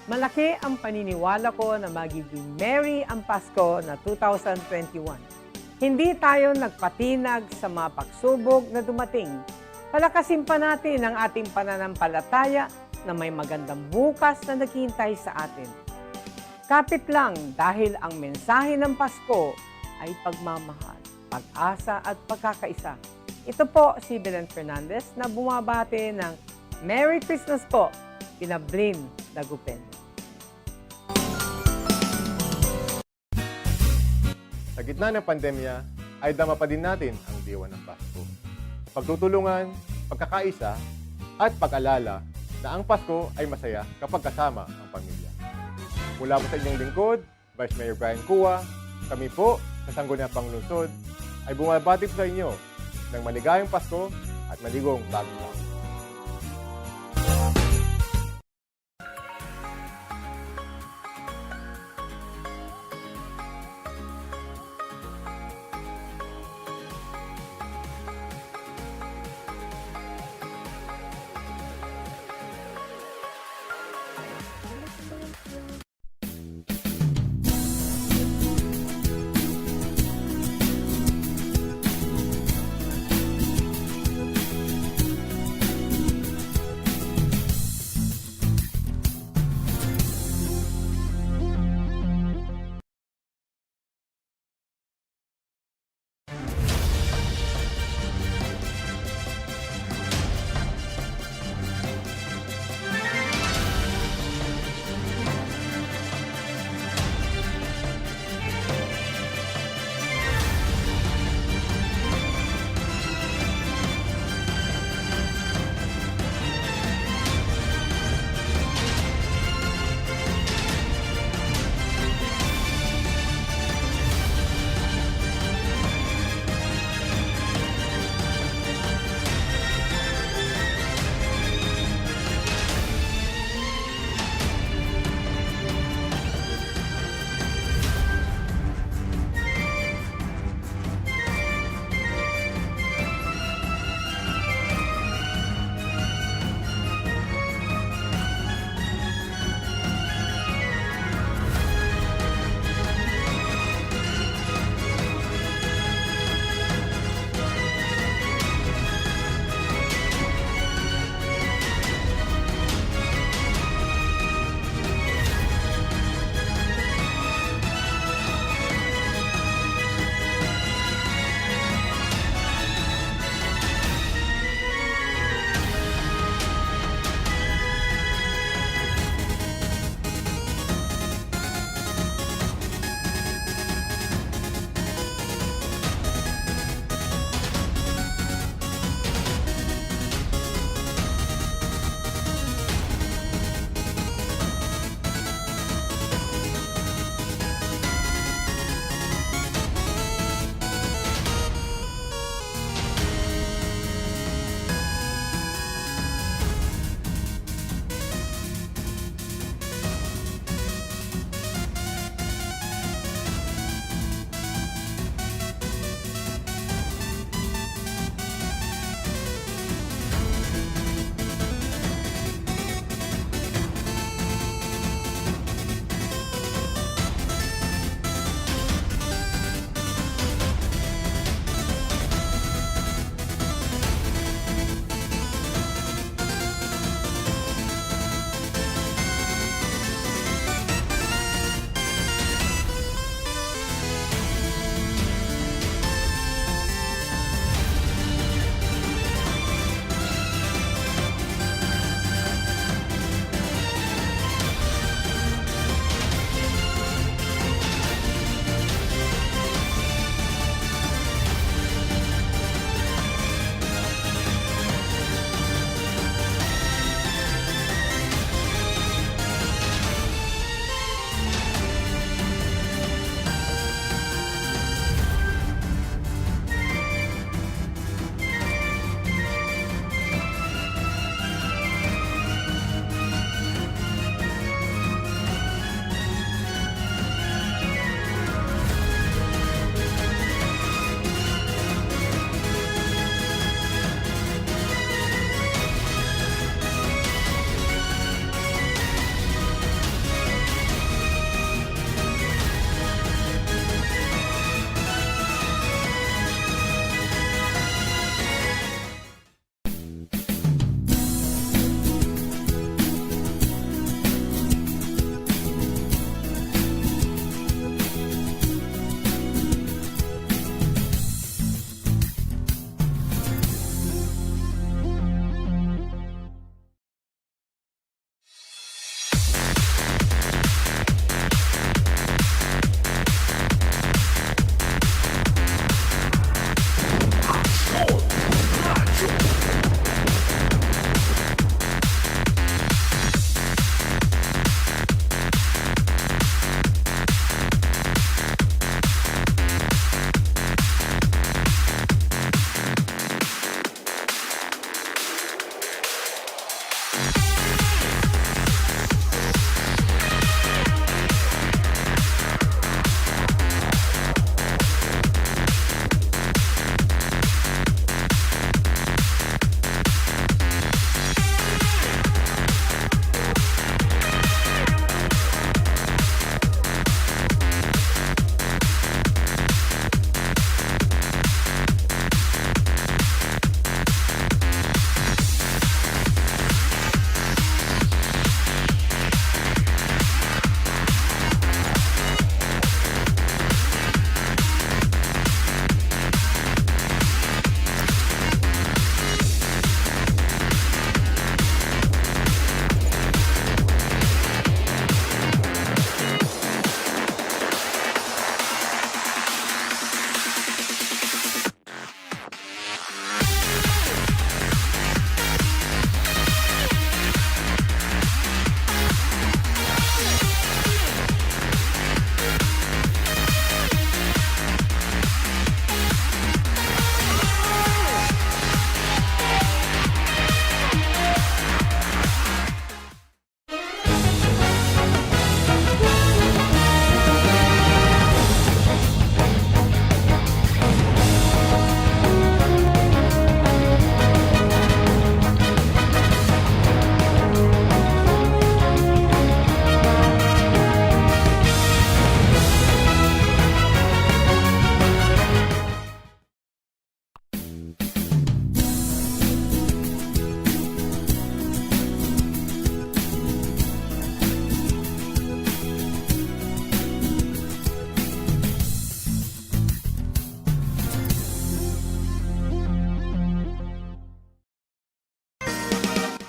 Malaki ang paniniwala ko na magiging merry ang Pasko na 2021. Hindi tayo nagpatinag sa mga pagsubok na dumating. Palakasin pa natin ang ating pananampalataya na may magandang bukas na naghihintay sa atin. Kapit lang dahil ang mensahe ng Pasko ay pagmamahal, pag-asa at pagkakaisa. Ito po si Belen Fernandez na bumabati ng Merry Christmas po, Pinablin Dagupen. Sa gitna ng pandemya, ay dama pa din natin ang diwa ng Pasko. Pagtutulungan, pagkakaisa, at pag-alala na ang Pasko ay masaya kapag kasama ang pamilya. Mula po sa inyong lingkod, Vice Mayor Brian Cua, kami po sa Sangguniang Panglungsod ay bumabati sa inyo ng maligayang Pasko at maligong bagong taon.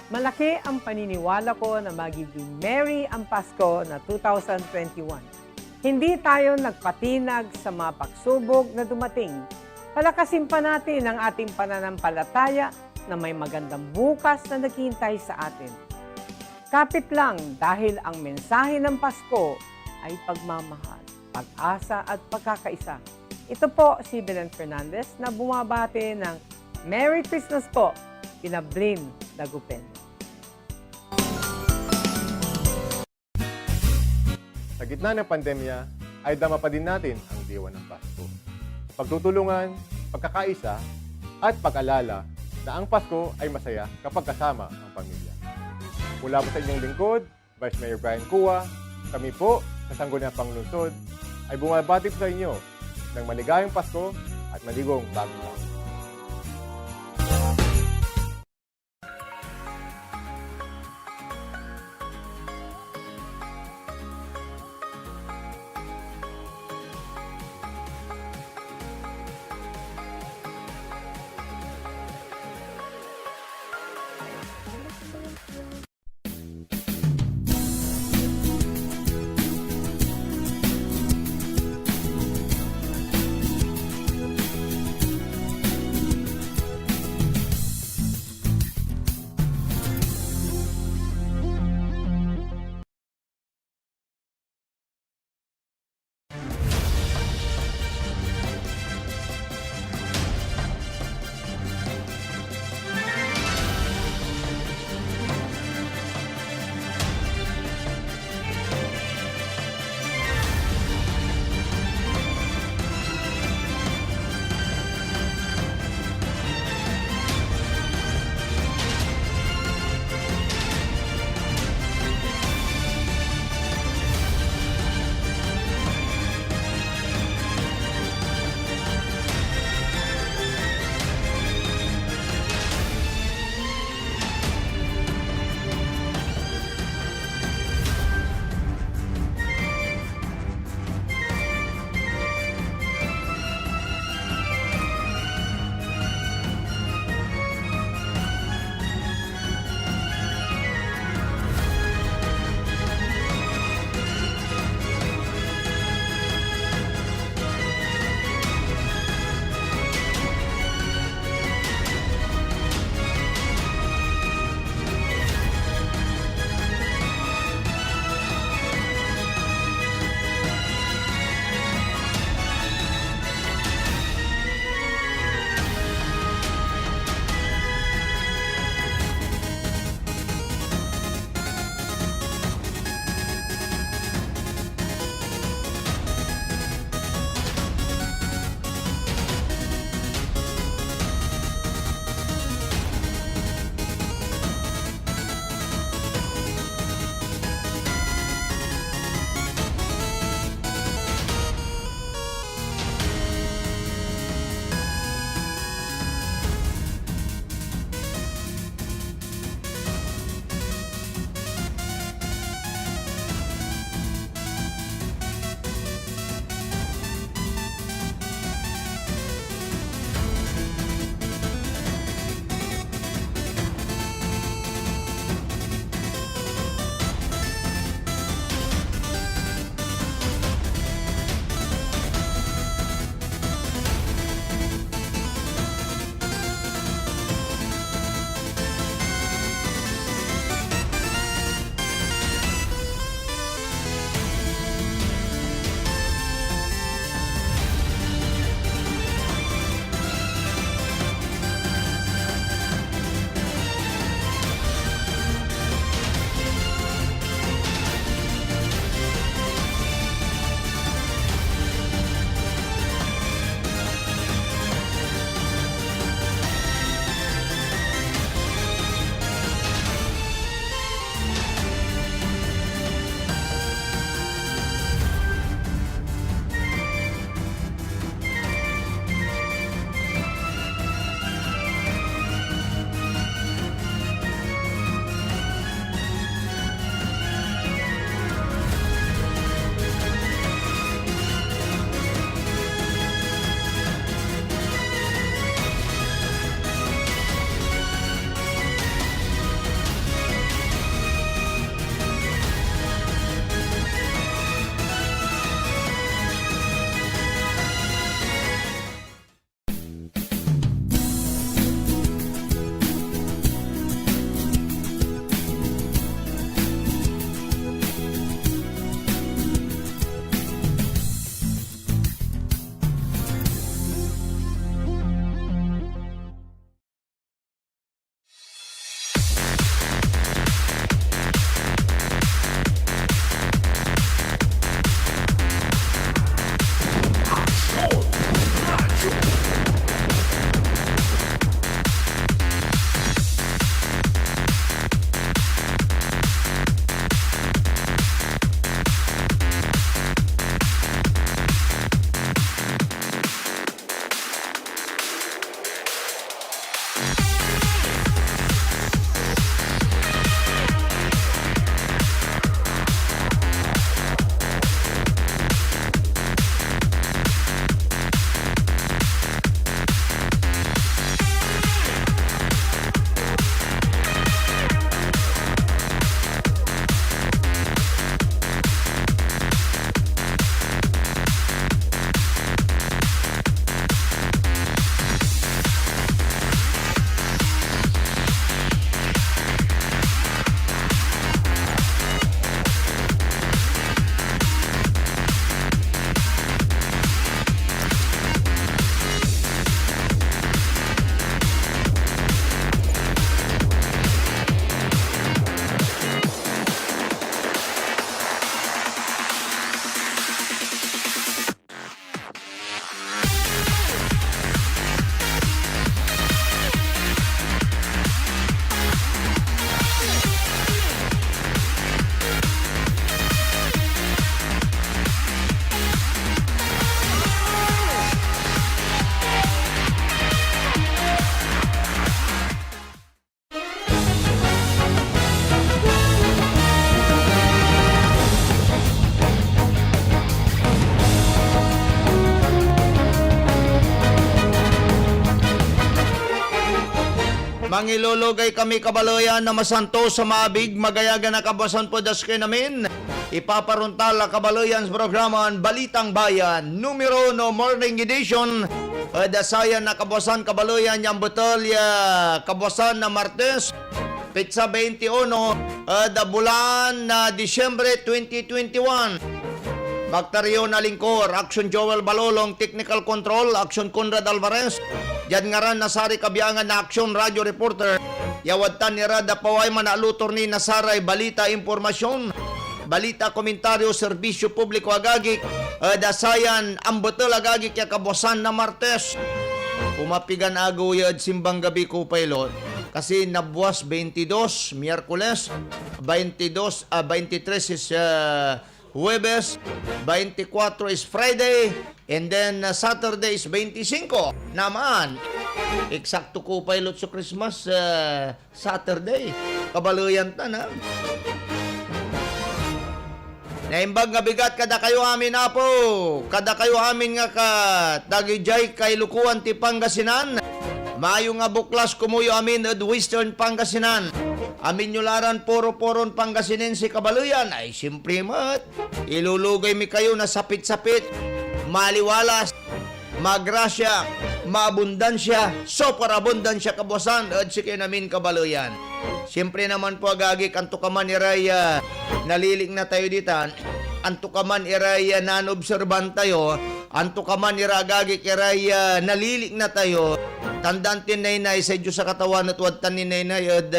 Malaki ang paniniwala ko na magiging merry ang Pasko na 2021. Hindi tayo nagpatinag sa mga pagsubok na dumating. Palakasin pa natin ang ating pananampalataya na may magandang bukas na naghihintay sa atin. Kapit lang dahil ang mensahe ng Pasko ay pagmamahal, pag-asa at pagkakaisa. Ito po si Belen Fernandez na bumabati ng Merry Christmas po, Pinablin Dagupen. Sa gitna ng pandemya, ay dama pa din natin ang diwa ng Pasko. Pagtutulungan, pagkakaisa, at pag-alala na ang Pasko ay masaya kapag kasama ang pamilya. Mula po sa inyong lingkod, Vice Mayor Brian Cua, kami po sa Sangguniang Panglungsod ay bumabati po sa inyo ng maligayang Pasko at maligong bagong taon. Mangilulugay kami kabaloyan na masanto sa maabig, magayaga na kabasan po daske namin. Ipaparuntal la kabaloyan sa programan Balitang Bayan, numero no morning edition. Dasayan na kabasan kabaloyan yang betul ya kabasan na Martes. Petsa 21, da bulan na Disyembre 2021. Bakteryo na lingkor, Action Joel Balolong, Technical Control, Action Conrad Alvarez. Diyan nga ran nasari kabiangan na Action Radio Reporter. Yawad ni Rada Paway manalutor ni Nasaray, balita, impormasyon, balita, komentaryo, serbisyo publiko agagik. Dasayan, ang betul agagik ya kabosan na Martes. Umapigan agaw yad simbang gabi ko pilot. Kasi nabuwas 22, Miyerkules, 23 is Huwebes, 24 is Friday, and then Saturday is 25 naman. Eksakto ko pilot sa Christmas, Saturday. Kabaluyan ta na. Naimbag nga bigat kada kayo amin na po. Kada kayo amin nga ka Tagijay kay Lukuan ti Pangasinan. Mayo nga buklas kumuyo amin at Western Pangasinan. Amin nyularan poro-poron Pangasinense kabaluyan. Ay simpre mat. Ilulugay mi kayo na sapit-sapit, maliwalas, magrasya, maabundansya, super abundansya kabosan at sige namin kabaluyan. Siyempre naman po agagik anto ka man iraya naliling na tayo ditan. Anto ka man iraya nanobserban tayo. Anto ka man iragagik iraya naliling na tayo. Tandaan tinay-nay sa Diyos sa katawan at wad taninay-nay at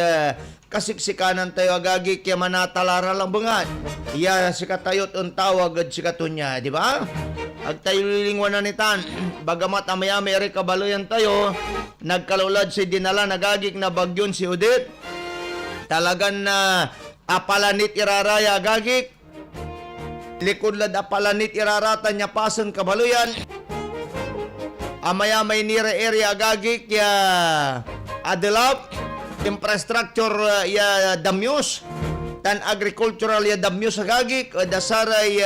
kasiksikanan tayo agagi kaya manatalara lang bangat. Iya si katayot ang tawag at si katunya, di ba? Ag tayo lilingwanan nitan. Bagamat amaya-may eri kabaloyan tayo, nagkalulad si dinala nagagik na bagyon si Udit. Talagan na apalanit iraraya agagik. Likudlad apalanit irarata niya pasan kabaluyan. Amaya may nire area agagik ya adelap infrastructure ya damyos tan agricultural ya damyos agagik dasaray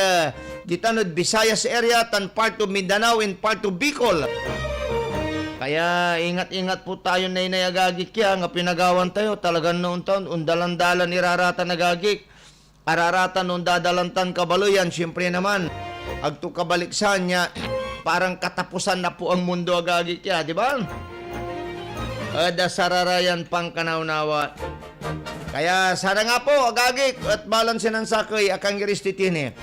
gitanod Visayas area tan part of Mindanao and part of Bicol. Kaya ingat-ingat po tayo na inayagagik ya nga pinagawan tayo talagang noon taon undalan-dalan irarata nagagik ararata noon dadalantan kabaluyan siyempre naman agto kabaliksan niya. Parang katapusan na po ang mundo agagik ya, di ba? Dasararayan pang kanaunawa. Kaya sana nga po agagik at balansin ang sakay akang giristitine.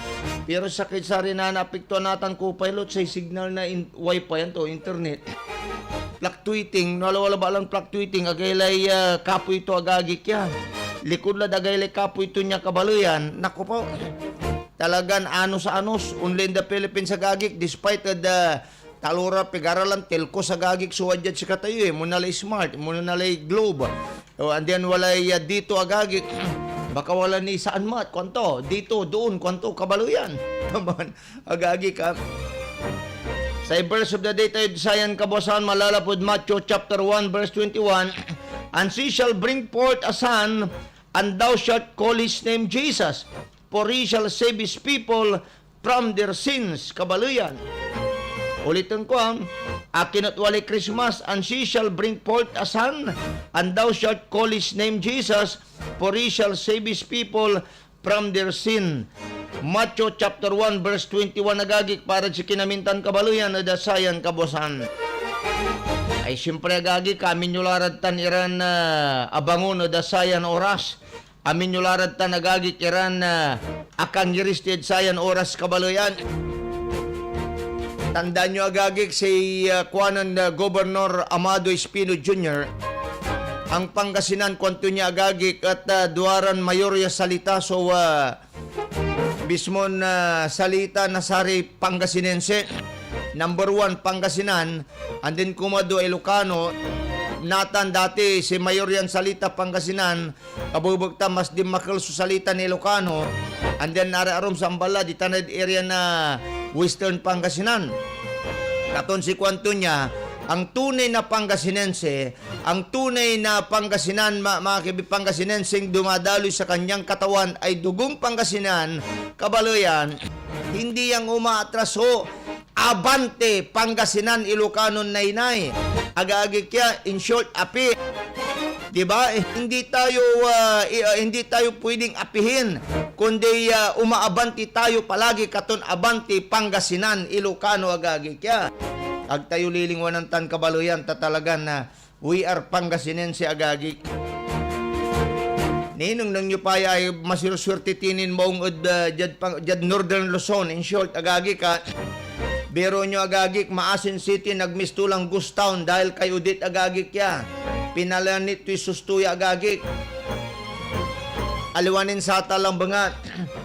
Pero sakit sa rin na napikto natan ko pilot sa signal na wifi yan to, internet. Fluctuating, wala ba lang fluctuating, agaylay kapo ito agagik ya. Likod la agaylay kapo ito niya kabaluyan. Naku po. Talagan anos sa anos, only in the Philippines sa gagik, despite the talura pigaralan, telco sa gagik, suwadyad si katayo muna lay smart, muna lay globe. And then walay dito agagik, baka wala ni saan mat, kwanto, dito, doon, kwanto, kabaluyan. Naman, agagik ha. Sa verse of the day tayo, sayan kabosan, malalapod Matthew chapter 1 verse 21, and she shall bring forth a son, and thou shalt call his name Jesus. For he shall save his people from their sins. Kabaluyan. Ulitin ko akin at wali Christmas, and she shall bring forth a son, and thou shalt call his name Jesus, for he shall save his people from their sin. Matthew chapter 1 verse 21 nagagik para si kinamintan kabaluyan na dasayan kabosan. Ay siyempre agagik kami nyularad tan iran abangon na dasayan oras. Amin nyo larad ta nagagik iran akang giristed sayan oras kabaluyan. Tandaan nyo agagik si kuanan Governor Amado Espino Jr. Ang Pangasinan kwanto niya agagik at duaran mayorya salita so bismon salita nasari Pangasinense. Number 1 Pangasinan and then kumado Ilocano. Natan dati si Mayor yan salita Pangasinan kabubugta mas di makal su salita ni Ilocano and then nara-arom sa Ambala di tanad area na Western Pangasinan. Katon si kwanto niya ang tunay na Pangasinense, ang tunay na Pangasinan, mga Pangasinenseng dumadaloy sa kanyang katawan ay dugong Pangasinan, kabaluyan, hindi yang umaatraso. Abante, Pangasinan, Ilocano, Naynay. Aga-agi kya, in short, api. 'Di ba? Hindi tayo pwedeng apihin kundi umaabanti tayo palagi katon abanti Pangasinan, Ilocano agagi kya. Ag tayo lilingwanan tan kabaluyan ta talagan na we are Pangasinense agagi. Ninong nang nyo pa ay masiruswerte tinin moong jad Northern Luzon. In short, agagi ka, biro nyo agagi, Maasin City, nagmistulang Gustown dahil kay Udit agagi kya. Pinalanit to'y sustuya agagi. Aliwanin sa talang bangat,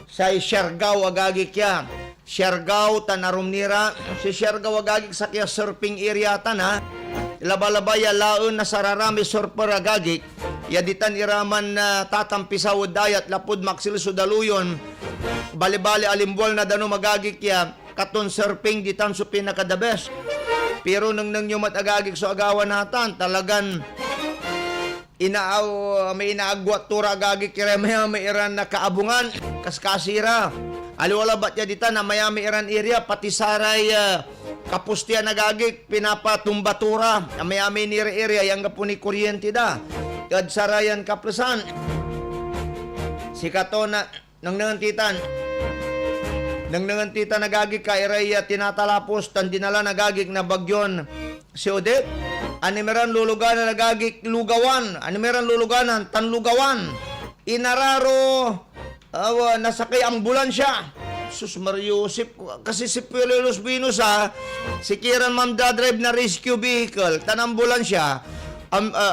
sa Siargao agagi kya. Siargao, tanarumnira, si Siargao agagi sa kya surfing area tan ha. Labalabaya laon na sararami surfer agagi. Yaditan iraman na tatampisaw dayat lapud maksil sudaluyon bali-bali alimbol na dano magagik ya katon surfing ditan so pinaka the best. Pero nang nyumat agagik so agawan natan talagan may inaagwat tura agagik kira may iran na kaabungan kaskasira aliwala bat ya ditan na mayami iran area pati saray kapustian agagik pinapatumbatura mayami ni area yang gapuni kuryente da kad sarayan kaplasan si katona nang nangantitan nagagik ka iraya tinatalapos tan dinala nagagik na bagyon si Odette animeran luluganan nagagik lugawan animeran luluganan tan lugawan inararo nasakay ambulansya sus Mariusip kasi si Pilolos Venus si Kiran Ma'am drive na rescue vehicle tan ambulansya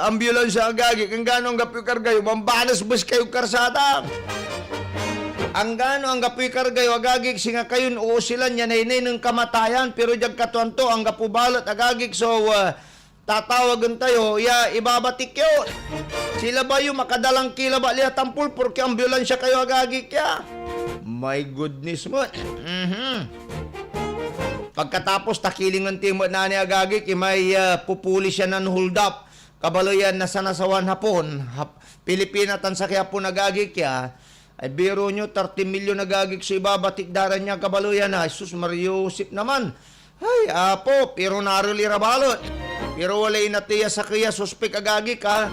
ambulansya agagi kung gano'ng gapikar kayo mambanas bus kayo karsada ang gano'ng gapikar kayo agagik singa kayo uusilan yan ay ng kamatayan pero jag katuanto ang gapubalot agagik so tatawagan tayo ibabatik yun sila ba yung makadalang kila ba lihat tampul porque ambulansya kayo agagik ya my goodness mo pagkatapos takilingan timot na ni agagik may pupuli siya ng hold up kabaloyan na sa nasawan hapon, Pilipina tan sa kaya po nagagik ya, ay biro nyo 30 milyon nagagik sa ibabatik daran niya kabaloyan na, sus Mariusip naman, ay apo, pero naruli rabalot, pero walay natiya sa kaya suspek agagik ha,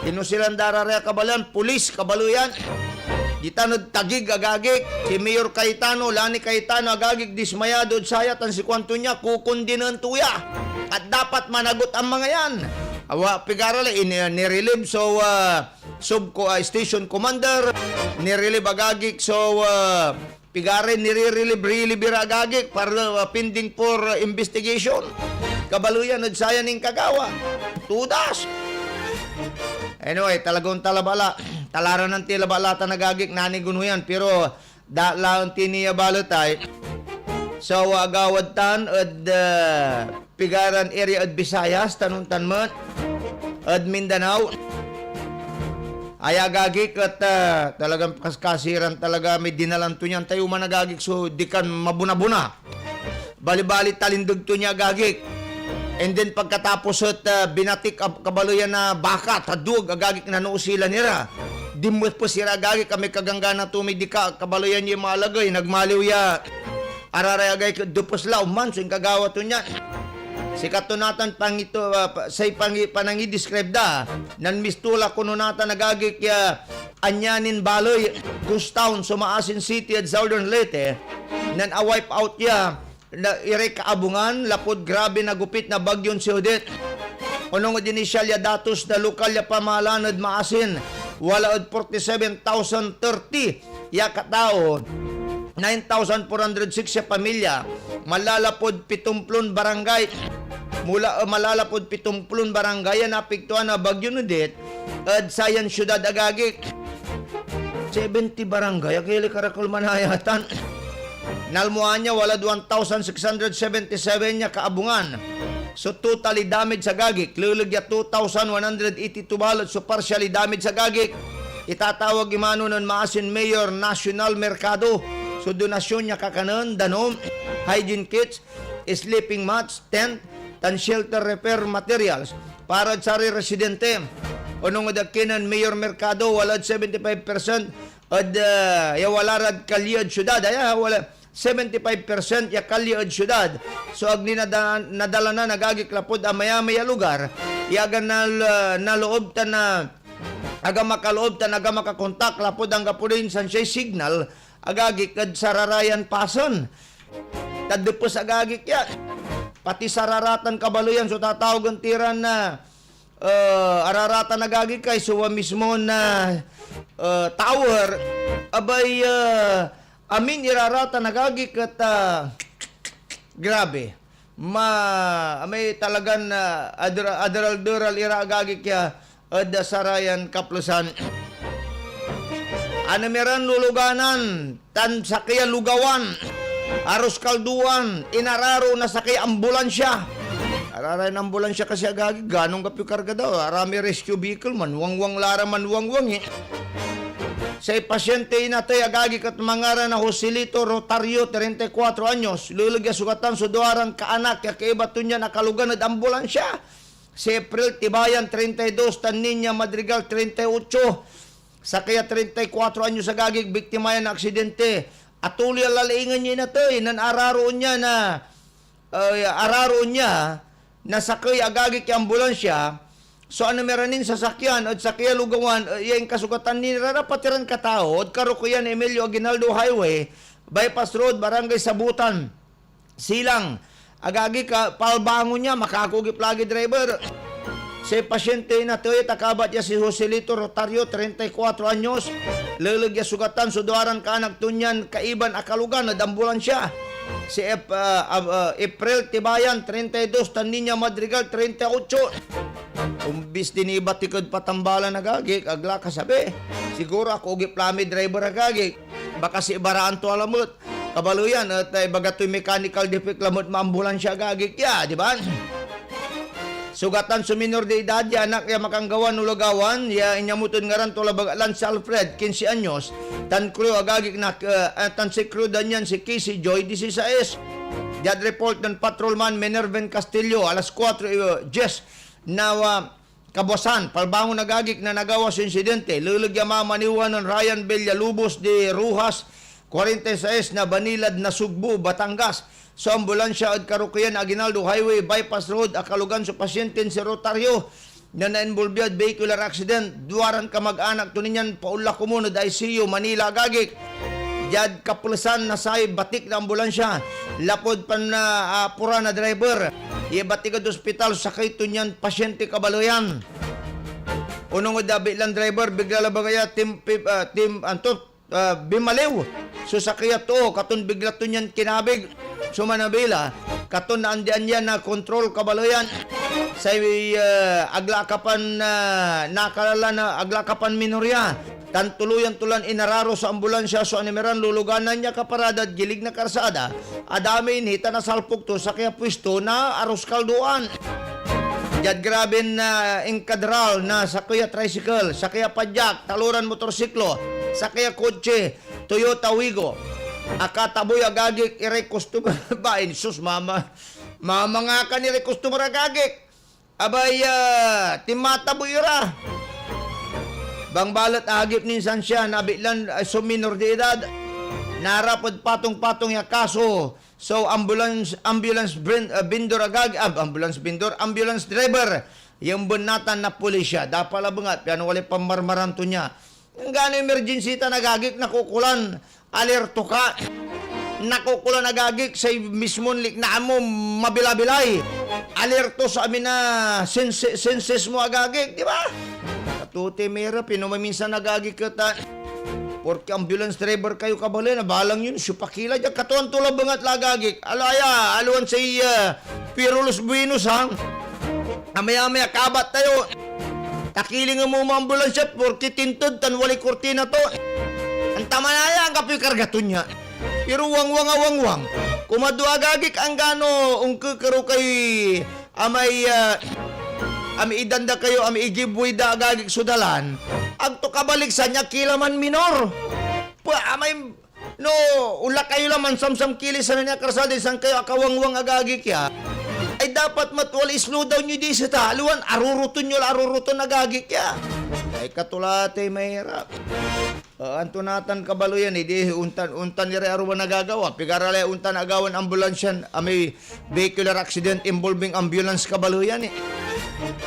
inusilan dararaya kabaloyan, pulis kabaloyan, gitanod tagig agagik, si Mayor Cayetano, Lani Cayetano agagik dismayado saya tan si kwanto niya kukundinan tuya, at dapat managot ang mga yan. Pigarala nirelieve so station commander nirelieve agagik so pigare nirelieve agagik para pending for investigation kabaluyan od saya ning kagawa tudas anyway talagon talabala talaran ng tilabalata nagagik nani gunuyan pero laon tiniya balotay so agawad tan od pigaran area od Visayas tanuntan mo od Mindanao ay agagik at talagang kasiran talaga may dinalan to niyan tayo managagik so di kan mabuna-buna bali-bali talindog to niya agagik and then pagkatapos at binatik kabaluyan na baka tadug agagik na nuusila nila dimos po sira agagik kami kaganggana tumidika kabaluyan niya malagay nagmaliw ya araray agagik dupos law man so yung kagawa to niyan si katunatan pangito say panangi describe da nan mistula kuno nata nagagik ya anyanin baloy Gustown so Maasin City at Southern Leyte nan a-wipe out ya na ire kaabungan lapod grabe na gupit na bagyon si Odette unong initial ya datos na lokal ya pamahalaan od Maasin wala od 47,030 ya katao 9,406 ya pamilya malalapod 70 barangay malalapod 70 barangay na apektuhan na bagyo Odette at sayan syudad agagik 70 barangay akili karakol manayatan nalmuan niya wala 1,677 niya kaabungan so totally damage sa gagik lulugya 2,182 balot so partially damage sa gagik itatawag imano ng Maasin Mayor National Mercado so donasyon niya kakanon danom hygiene kits sleeping mats tent tan shelter repair materials para sa residente. Unong adakinan Mayor Mercado walad 75% od yawalarad kalyad syudad. Wala 75% ya kalye ed syudad. So agni nadala na nagagik lapod a maya-maya lugar, iagan naloob ta na aga makaloob ta aga makakontak lapod ang gapudin san siya signal agagik ed sararayan pason. Tadipos agagik ya. Pati sararatan kabaluyan so tatawag ang tiran na araratan nagagik kay suwa mismo na tower abay amin irarata nagagik at grabe may talagang adral-dural iragagik ya ad sarayan kaplusan anamiran luluganan tan sakya lugawan aros kalduan inararo na sakay ambulansya araray ng ambulansya kasi agagi ganong kapi karga daw arami rescue vehicle manwangwang lara manwangwang sa pasyente inatay agagi kat mangara na Joselito Rotario 34 anyos lulugya sugatan suduaran kaanak ya kaibato niya nakalugan at ambulansya si April Tibayan 32 tan Niña Madrigal 38 sa kaya 34 anyos agagi biktima yan na aksidente at tuloy lalaingan niya inatay nan araroon niya na sakay agagik yung ambulansya, so ano meranin sasakyan at sakya lugawan, yung kasugatan ni rarapatiran katao, at karukuyan Emilio Aguinaldo Highway, Bypass Road, Barangay Sabutan, Silang, agagik palbango niya, makakugip lagi driver. Si pasyente na to'y takabat niya si Joselito Rotario, 34 anyos, lulugya sugatan, suduaran ka anak tunyan, kaiban akalugan, at ambulansya. Si April Tibayan 32 tan Niña Madrigal 38 umbis din iba tikod patambalan nagagik agla kasabi siguro ako ugip lami driver nagagik baka si ibaraan to alamot kabaluyan at bagatoy mechanical defect lamot maambulansya gagik ya di ba sugatan suminor de edad ya anak ya makanggawan ulagawan ya inyamuton ngaran to labagalan si Alfred 15 anyos tan crew agagik na tan si crew danyan si Casey Joy 16 Jad report ng patrolman Minerven Castillo alas 4 na kabosan palbangon nagagik na nagawa sa insidente lulugya mamaniwan ng Ryan Villalubos de Rujas 46 na Banilad na Sugbo Batangas sa ambulansya at karukuyan Aguinaldo Highway Bypass Road akalugan sa pasyente si Rotario na na-involved vehicular accident duwaran ka mag-anak tuninyan paula kumunod ICU Manila agagik jad kapulusan na say batik na ambulansya lapod pa na pura na driver ibatik at ospital sakay tunyan pasyente kabaluyan unong dabi lang driver bigla labagaya tim bimalew so sakaya to katon bigla tunyan kinabig sumanabila katon na andian yan na control kabaluyan sa aglakapan nakalala na aglakapan minorya tan tuluyan tulan inararo sa ambulansya so animeran luluganan niya kaparada at gilig na karsada adami inhita na salpok to sa kaya pwesto na aros kalduan jad grabe na inkadral na sa kaya tricycle sa kaya padyak taluran motorsiklo sa kaya kotse Toyota Wigo akataboy agagik iray customer bain sus mama nga ka ni customer agagik abay timataboy ira bang balat agip ninsan siya nabilan suminor de edad narapod patong-patong ya kaso so ambulance vendor ambulance driver yung bunatan na pulisya dapala bangat piano wali pamarmaran to niya ang gano emergency ta nagagik nakukulan alerto ka nakukulan nagagik sa mismon liknaan mo mabilabilay alerto sa amin na senses mo agagik di ba katuti mera pinumaminsan nagagik ka porque ambulance driver kayo kabali na balang yun supakila dyan katuan tulad bangat lagagik alaya aluan sa Pirulos Buenos hang amaya-maya kabat tayo takiling mo mga ambulansya porque tintod tan wali kortina to ang tama na yan kapoy kargaton niya pero wang kumaduagagik ang gano ungkakaroon kay amay ami idanda kayo ami igibway da agagik sudalan ang to kabalik sa niya kilaman minor amay no ula kayo laman samsam kilis sa niya karsada isang kayo akawangwang agagik ya ay dapat matwal slow down nyo di sa taluan aruruton nyo aruruton agagik ya ay Ay katulate mahirap. Antunatan kabalo yan, hindi untan nire aruman nagagawa. Pigarala untan agawan ambulansyan, may vehicular accident involving ambulance kabalo yan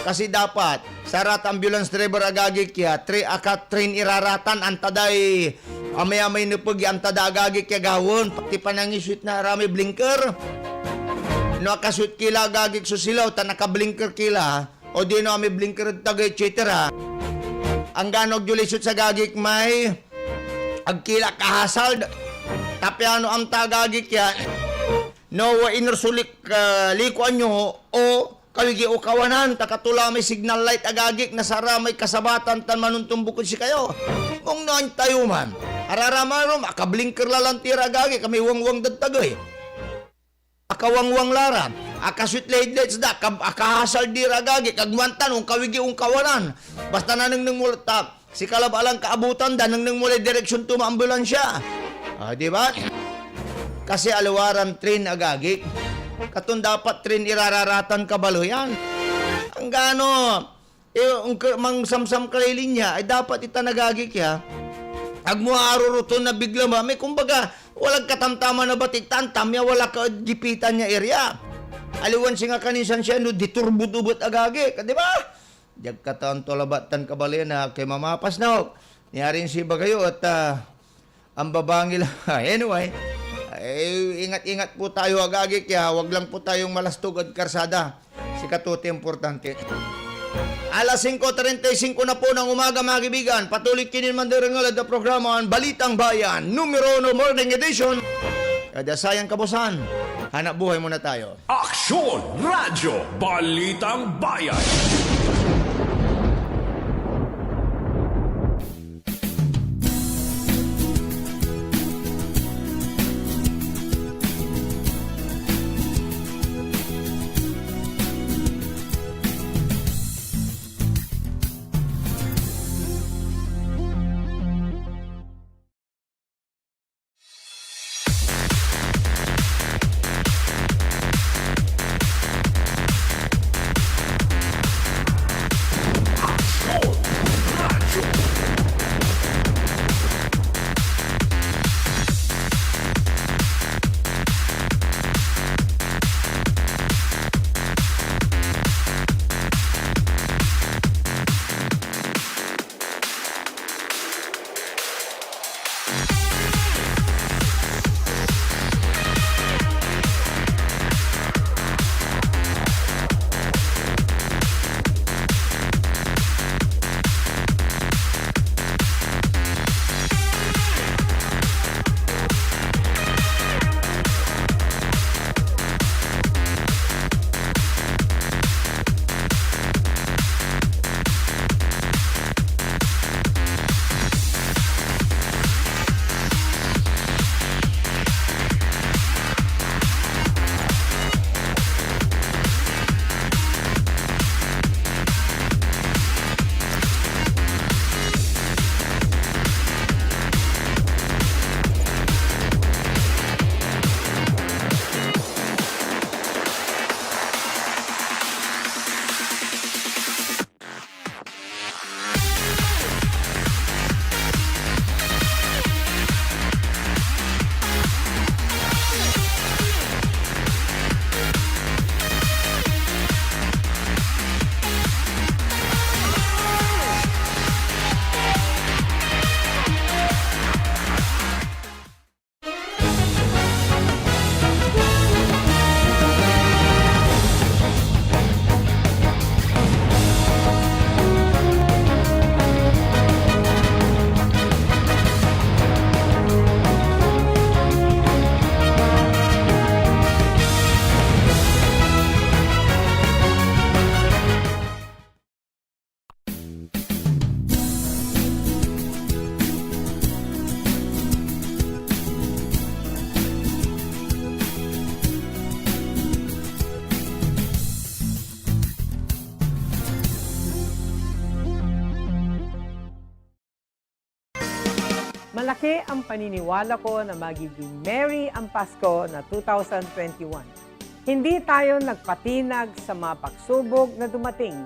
Kasi dapat, sarat ambulance driver agagik ya, train iraratan, antaday, amay nupag, antada agagik ya gawon, pati panangiswit na rami blinker. No akaswit kila agagik susilaw, ta naka-blinker kila, o di no may blinker tagay, etc. Ang ganog julisot sa gagik may agkila kahasal tapi ano ang tagagik yan no inersulik likuan nyo o kawigi o kawanan takatula may signal light agagik na sara may kasabatan tan manuntong bukod si kayo kung noon tayo man araramarom akablinker lalantira agagik kami wangwang dadtagay akawangwang laran akasweet lights da akahasal dira agagik agmantan ung kawigi ung kawanan basta nanang multa si kalabalang kaabutan danang mulay direksyon to maambulansya. Di ba? Kasi alawaran train agagik. Katong dapat train irararatan kabalo yan. Ang gano, mang samsam kalilinya, ay dapat itanagagik ya. Agmuaruruto na bigla ba, may kumbaga, walang katamtama na batik tantam ya, wala kagipitan niya area. Aliwan siya nga kanisan siya, no, diturbut-ubut agagik. Di ba? Jag kataon tolabatan kabali na kay mamapas na niyarin si bagayo at ang babangil anyway ingat-ingat po tayo agagik ya wag lang po tayong malastog at karsada si katuti importante. Alas 5:35 na po ng umaga mga kaibigan, patuloy kinin mandarangal at programa ang Balitang Bayan numero 1 morning edition. Kada sayang kabusan, hanap buhay muna tayo. Aksyon Radyo Balitang Bayan. Malaki ang paniniwala ko na magiging merry ang Pasko na 2021. Hindi tayo nagpatinag sa mga pagsubok na dumating.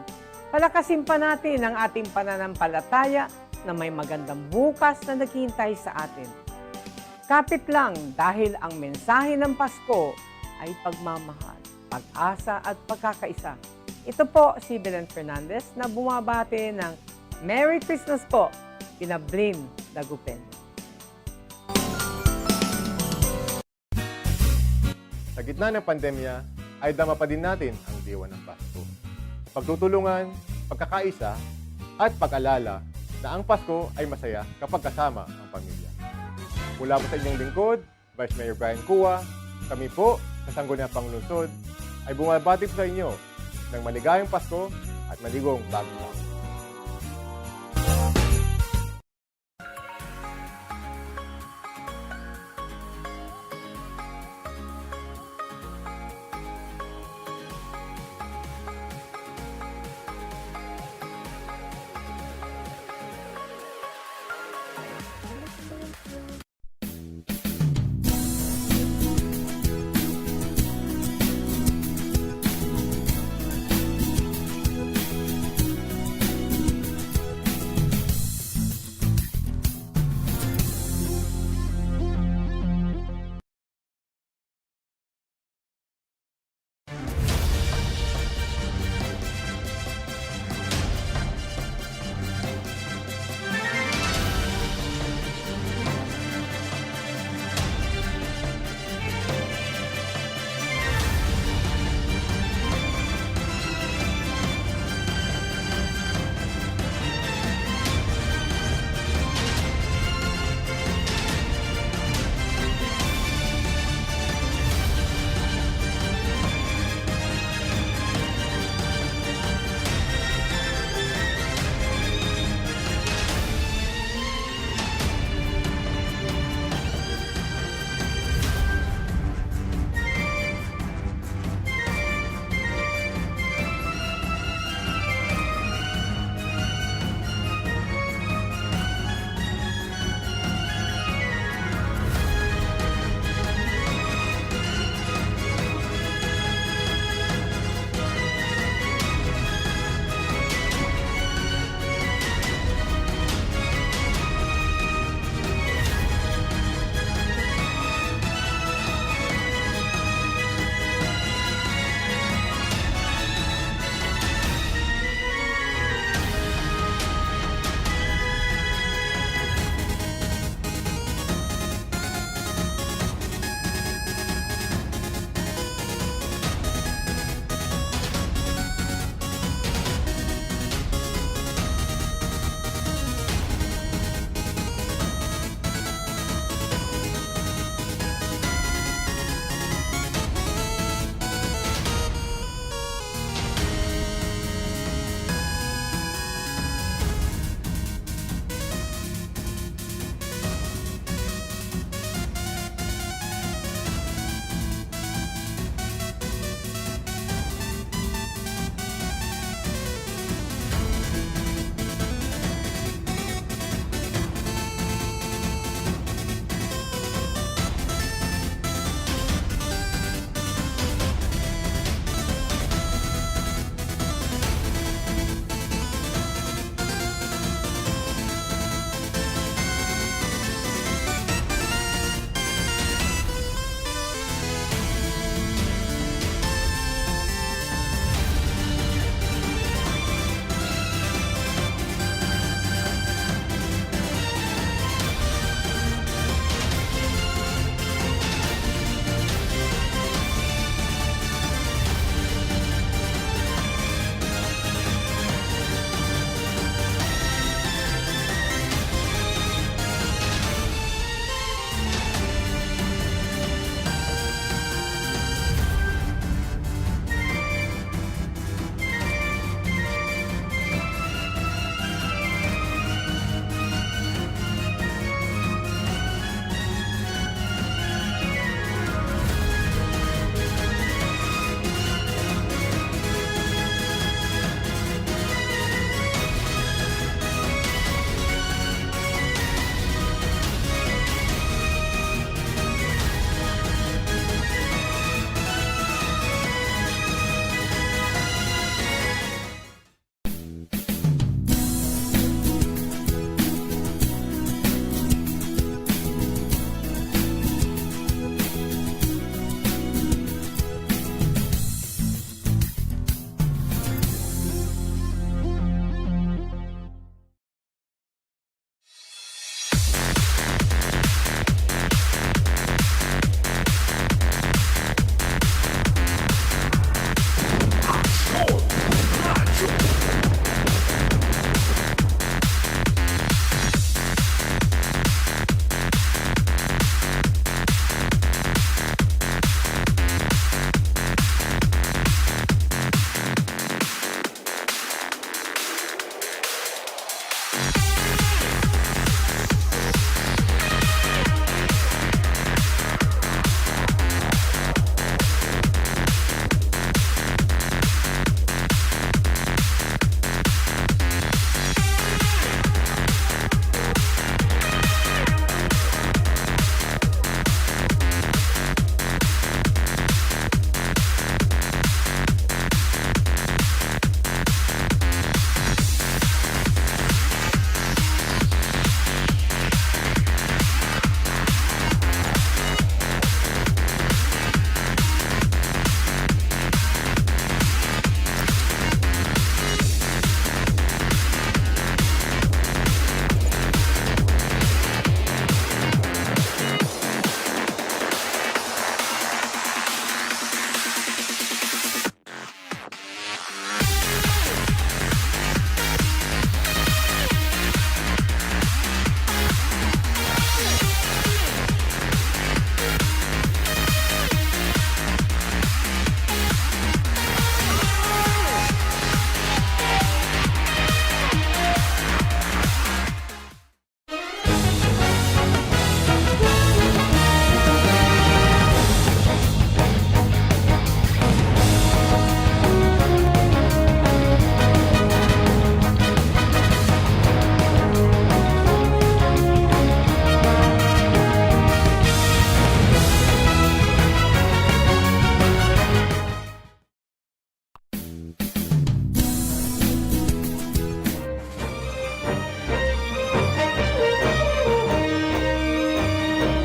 Palakasin pa natin ang ating pananampalataya na may magandang bukas na naghihintay sa atin. Kapit lang dahil ang mensahe ng Pasko ay pagmamahal, pag-asa at pagkakaisa. Ito po si Belen Fernandez na bumabati ng Merry Christmas po, Pinablin Dagupen. Sa gitna ng pandemya, ay dama pa din natin ang diwa ng Pasko. Pagtutulungan, pagkakaisa, at pag-alala na ang Pasko ay masaya kapag kasama ang pamilya. Mula po sa inyong lingkod, Vice Mayor Brian Cua, kami po sa Sangguniang Panglungsod ay bumabati po sa inyo ng maligayang Pasko at maligong bagong taon.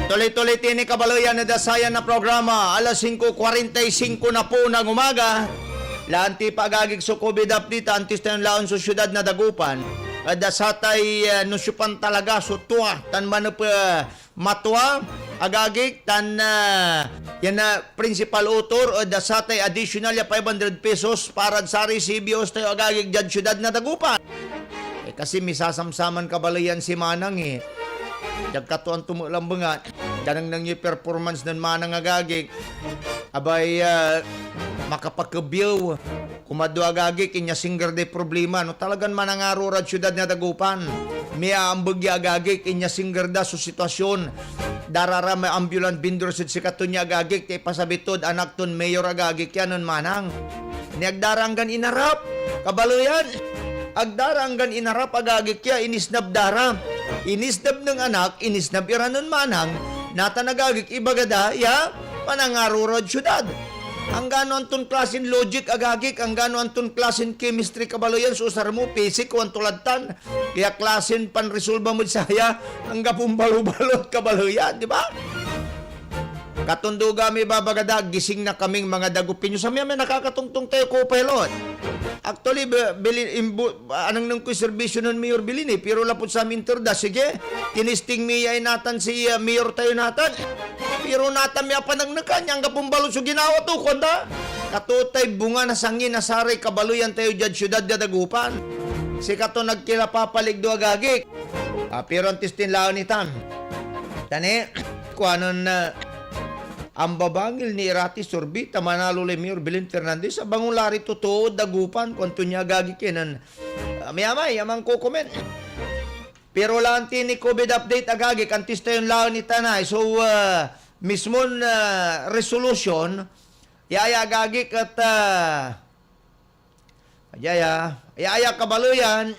Tuloy-tuloy tini kabaloyan na dasayan na programa. Alas 5:45 na po ng umaga. Laanti pagagig sa COVID update. Antis tayong laon sa syudad na Dagupan. Dasatay nusyupan talaga so tuwa. Tan man pa matwa. Agagig tan yan na principal author o dasatay additional ya 500 pesos para sa resibios tayo agagig dyan syudad na Dagupan. Kasi misasamsaman kabalayan si Manang eh. Dagkatuan tumulambangan. Danang nang yung performance ng Manang agagig. Abay, makapagkabiyaw. Kumado agagig, inya singer de problema. No, talagang manangarurad syudad na Dagupan. Miya ambag ya agagig, inya singer da sa sitwasyon. Darara may ambulant bindor sa sikatun niya agagig. Te pasabitod, anak ton mayor agagig yan nun Manang. Niagdaranggan inarap. Kabalayan. Agdaranggan inarap agagik kya inisnab dara. Inisnab ng anak, inisnab iranon Manang, nata nagagik ibagada, ya, panangarurod syudad. Ang gano'n ton klasin logic agagik, ang gano'n ton klasin chemistry kabaloyan, susar mo, basic, wan tuladtan. Kaya klasin panresolba mo saya, ang gapumbalo-balot kabaloyan, di ba? Katunduga may babagada, gising na kaming mga dagupin nyo. Sa may nakakatungtong tayo ko, pilot. Actually, anong nang ko servisyo nun Mayor Bilin eh. Pero lapot sa amin turda, sige, tinisting miyay natan si Mayor tayo natan. Pero natan miya panagnakan, yang kapumbalot so ginawa to, konda. Katutay bunga na sangin na saray kabaluyan tayo dyan syudad na Dagupan. Si kato nagkila papaligdo agagik. Pero antis tinlaon ni Tan. Tani, kuanon na... ang babangil ni Irati Sorbita manalo le Mayor Belen Fernandez sa bangulari totoo Dagupan kung niya gagikinan mayamay amang ko comment pero lanti ni COVID update agagi kantis tayo laon ni Tanay so mismon resolution yaya gagik at yaya kabaloyan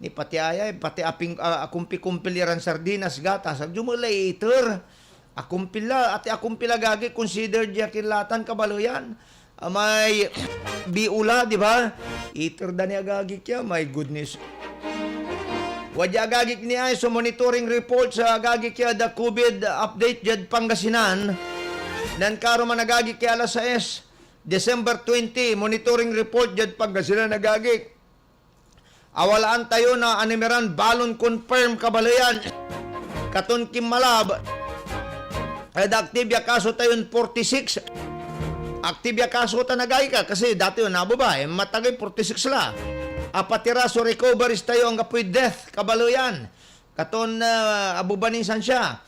ni pati ayay pati aping kumpi-kumpiliran sardinas gatas agjumo later akumpila gagi considered ya kilatan kabaloyan. May biula, di ba? Iter da niya gagi kya, my goodness. Wadya gagi niya so monitoring report sa gagi kya the COVID update jad Pangasinan. Nan karo man nagagi kya alas 6 December 20 monitoring report jad Pangasinan nagagi. Awalaan tayo na animeran balon confirm kabaloyan. Katon Kimalab active ya kaso tayon 46. Active ya kaso tanagay ka kasi dati yun nababa matagay 46 la. Apatiraso recoveries tayo ang kapoy death kabaloyan. Katon abubaning san siya.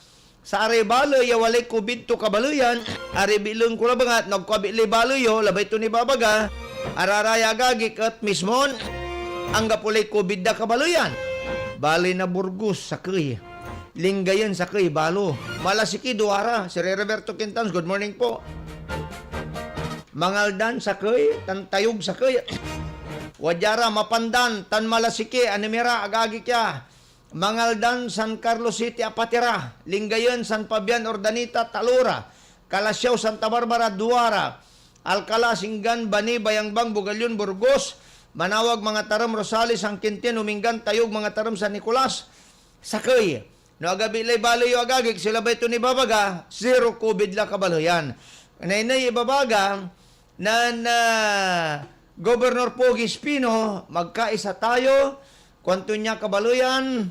Sa Arevalo ya walay COVID to kabaloyan. Arebilong ko labangat nagkabili baloyo labay to ni babaga. Araraya gagik at mismon ang kapulay COVID da kabaloyan. Balay na Burgos sakay. Linggayan sa kay Balo. Malasiki Duara, si Roberto Quintans, good morning po. Mangaldan sa kay, Tantayog sa kay. Wadyara, Mapandan, Tan Malasiki, Animira, Agagi kya. Mangaldan, San Carlos City, Apatira. Linggayan, San Fabian, Ordanita, Talura. Kalasyaw, Santa Barbara, Duara. Alcala, Singgan, Bani, Bayangbang, Bugalyon, Burgos. Manawag, mga taram, Rosales, San Quintin, Umingan, Tayog, mga taram, San Nicolas. Sakay. No agabi lay baloy agagik sila ba ito ni babaga zero COVID la kabaloyan. Nainay ibabaga nan Governor Pogi Espino magkaisa tayo kwanto niya kabaloyan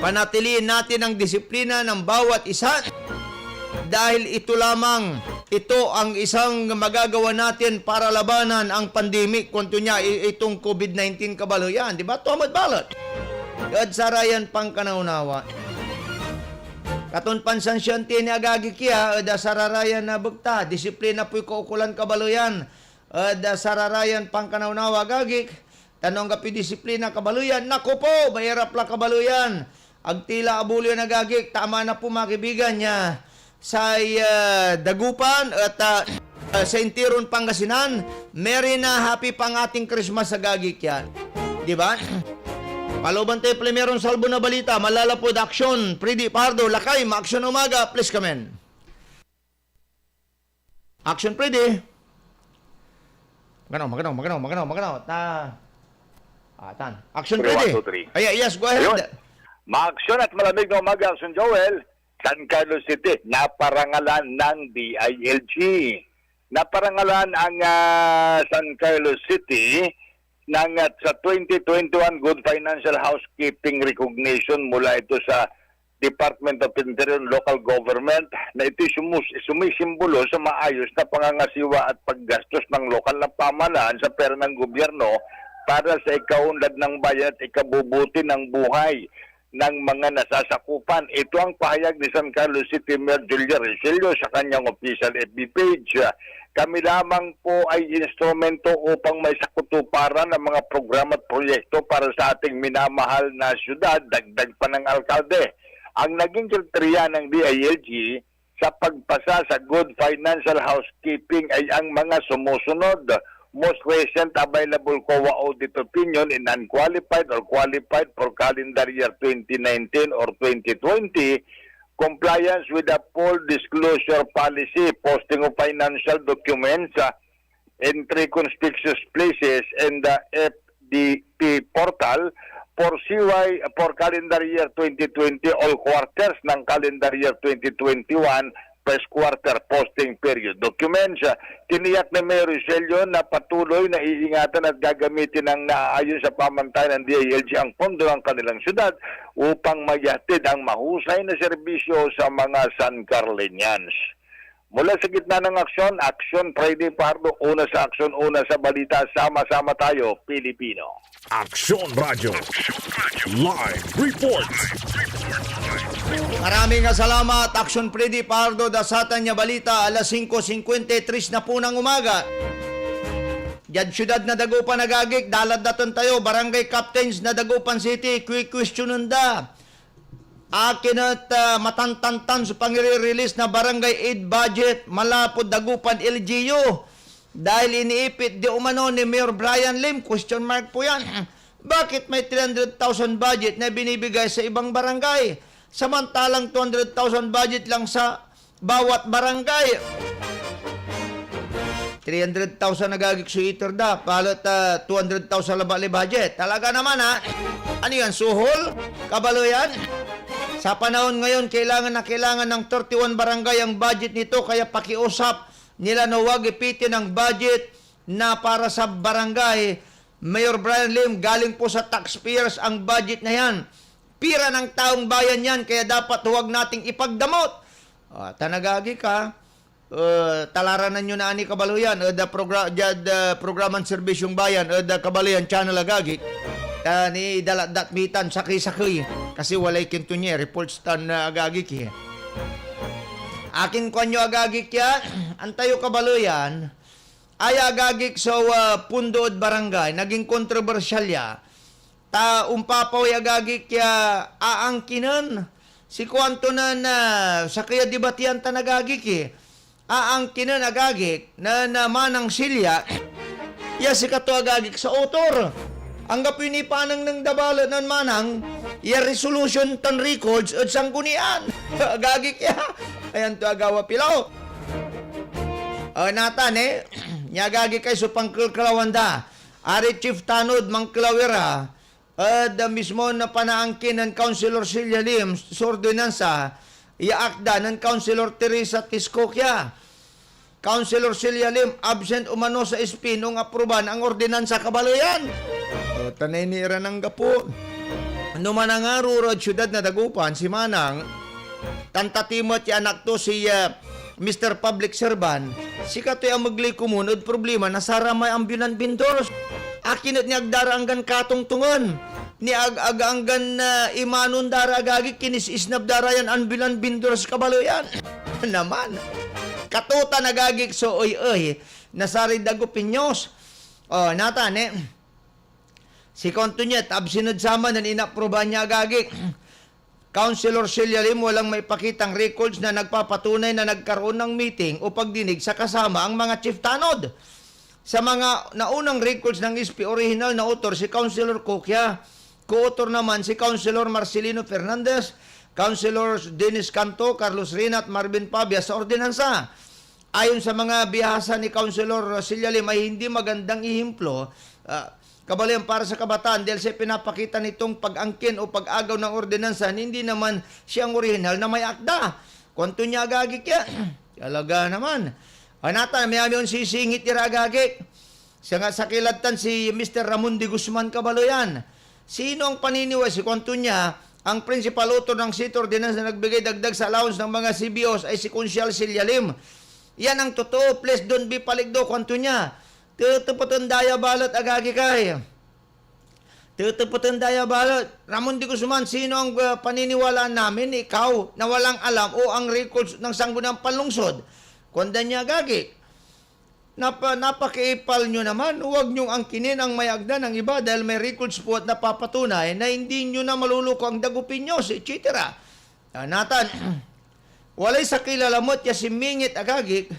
panatiliin natin ang disiplina ng bawat isa dahil ito ang isang magagawa natin para labanan ang pandemic kwanto niya itong COVID-19 kabaloyan, di ba? Tomad balot. Kad sarayan pang kanaunawa. Katon pansan siya tini agagi kya, da sararayan na bugta, disiplina po'y kaukulan kabaloyan. Da sararayan pang kanaunawa agagik, tanong kapi disiplina kabaloyan, naku po, bayarap la kabaloyan. Agtila abulyo na agagik, tama na po mga kaibigan niya sa Dagupan at sa Intiron Pangasinan. Merry na happy pang ating Christmas agagik yan. Di ba? Paluban tayo primerong salbo na balita, malalapod aksyon, Freddy Pardo, Lakay, ma-aksyon umaga, please come in. Action, Freddy. Maganaw. Tan. Action, Freddy. 1, 2, 3. Ay, yes, go ahead. Ayun. Ma-aksyon at malamig na umaga, Action Joel. San Carlos City, naparangalan ng DILG. Naparangalan ang San Carlos City sa 2021 Good Financial Housekeeping Recognition mula ito sa Department of Interior and Local Government na ito sumisimbolo sa maayos na pangangasiwa at paggastos ng lokal na pamahalaan sa pera ng gobyerno para sa ikaunlad ng bayan at ikabubuti ng buhay ng mga nasasakupan. Ito ang pahayag ni San Carlos City Mayor Julia Resillo sa kanyang official FB page. Kami lamang po ay instrumento upang may sakutuparan ng mga programa at proyekto para sa ating minamahal na syudad, dagdag pa ng alkalde. Ang naging kriteriya ng DILG sa pagpasa sa Good Financial Housekeeping ay ang mga sumusunod. Most recent available COA audit opinion in unqualified or qualified for calendar year 2019 or 2020, compliance with the full disclosure policy, posting of financial documents in 3 conspicuous places in the FDP portal for calendar year 2020, all quarters ng calendar year 2021, first quarter posting period. Documents, tiniyak ni Mayor Roselio na patuloy na iingatan at gagamitin ng naaayon sa pamantayan ng DILG ang pondo ng kanilang syudad upang mayatid ang mahusay na serbisyo sa mga San Carlenians. Mula sa gitna ng aksyon, Aksyon Friday Pardo, una sa aksyon, una sa balita, sama-sama tayo, Pilipino. Aksyon Radio. Live report. Maraming salamat, Action Freddy Pardo, dasatan niya balita, alas 5:53 na po ng umaga. Diyan syudad na Dagupan nagagik, dalad daton tayo, barangay captains na Dagupan City, quick question da. Akin at matantantan sa pangire-release na barangay aid budget, malapod Dagupan LGU. Dahil iniipit di umano ni Mayor Brian Lim, question mark po yan. Bakit may 300,000 budget na binibigay sa ibang barangay? Samantalang 200,000 budget lang sa bawat barangay. 300,000 nagagik suiter da, palot 200,000 labali budget. Talaga naman ha? Ano yan, suhol? Kabalo yan? Sa panahon ngayon, kailangan ng 31 barangay ang budget nito, kaya pakiusap nila na huwag ipitin ang budget na para sa barangay. Mayor Brian Lim, galing po sa taxpayers ang budget na yan. Pira ng taong bayan yan, kaya dapat huwag nating ipagdamot. Tanagagi ka, talaranan nyo na ani kabaluyan, the program and service yung bayan, the kabaluyan channel agagi. Ni dalat mitan, sakay-sakay. Kasi walay kinto niya, reports tan agagi ki. Akin ko nyo agagik yan, antayo kabaluyan, ay agagik sa Pundood Barangay, naging kontrobersyal ya. Umpapaw agagik ya aangkinan. Si kwanto na sa kaya debatian ta nagagik eh. Aangkinan agagik na manang silya, ya si kato agagik sa autor. Ang kapinipanang ng dabala ng manang, ya resolution tan records at sanggunian. Agagik ya. Ayan to agawa pilaw. Natan nyagagi kay so pangkalawanda. Ari Chief Tanod Mangklawera, mismo na panaangkin ng Councilor Celia Lim, sordinansa, iaakda ng Councilor Teresa Tiscocchia. Councilor Celia Lim, absent umano sa SP nung aproban ang ordinansa kabaloyan. Tanay ni Ira ng gapo. Ano man ang arurod, syudad na Dagupan, si Manang, tantatimot yung anak to si Mr. Public Servant, si katoy ang maglikumunod problema na saramay ambulan bindos. Akinot ni agdara anggan katungtungan. Ni aganggan imanon dara agagi kinis-isnab dara yan ambulan bindos kabalo yan. Naman. Katuta nagagik so oy nasari Dagupinyos. Natan si Kontunyet, absinod sama na inaproban niya agagik. Councilor Celia Lim, walang maipakitang records na nagpapatunay na nagkaroon ng meeting o pagdinig sa kasama ang mga chief tanod. Sa mga naunang records ng SP, original na author si Councilor Coquia. Co-author naman si Councilor Marcelino Fernandez, Councilor Dennis Canto, Carlos Rina at Marvin Pabia sa ordinansa. Ayon sa mga bihasa ni Councilor Celia Lim ay hindi magandang ihimplo Kabalayan para sa kabataan dahil sa pinapakita nitong pag-angkin o pag-agaw ng ordinansa, hindi naman siyang original na may akda. Kwanto niya agagik yan. Talaga naman. Anata, may amyon sisingit nila agagik. Siya nga sa kilatan si Mr. Ramon de Guzman Kabaloyan. Sino ang paniniwala? Si kwanto niya, ang principal author ng city ordinance na nagbigay dagdag sa allowance ng mga CBOs ay si Consial Silyalim. Yan ang totoo. Please don't be paligdo. Kwanto niya. Tutuputun daya balot agagi kay. Tutuputun daya balot. Ramon de Guzman, sino ang paniniwalaan namin? Ikaw na walang alam o ang records ng Sangguniang Panlungsod. Kunda niya agagi. Napakiipal nyo naman. Huwag nyong angkinin ang mayagda ng iba dahil may records po at napapatunay na hindi nyo na maluluko ang dagupin nyo, etc. Natan, walay sa kilalamot ya si Mingit agagik.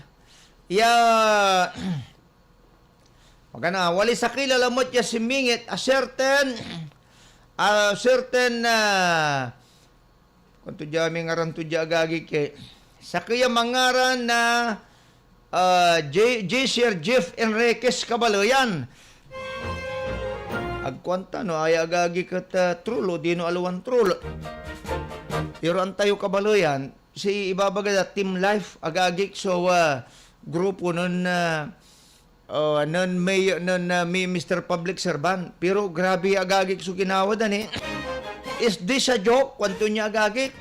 Magana, wali sa kilalamot ya si Mingit a certain kung tudya may ngaran tudya agagi kay sa kaya mangaran na Sir Jeff Enriquez Kabaloyan. Agkwanta no ay agagi kat trulo dino aluwan trulo. Pero ang tayo Kabaloyan si ibabaga Team Life agagik so grupo nun may Mr. Public Servant. Pero grabe agagik so ginawa dan Is this a joke? Kwanto niya agagik?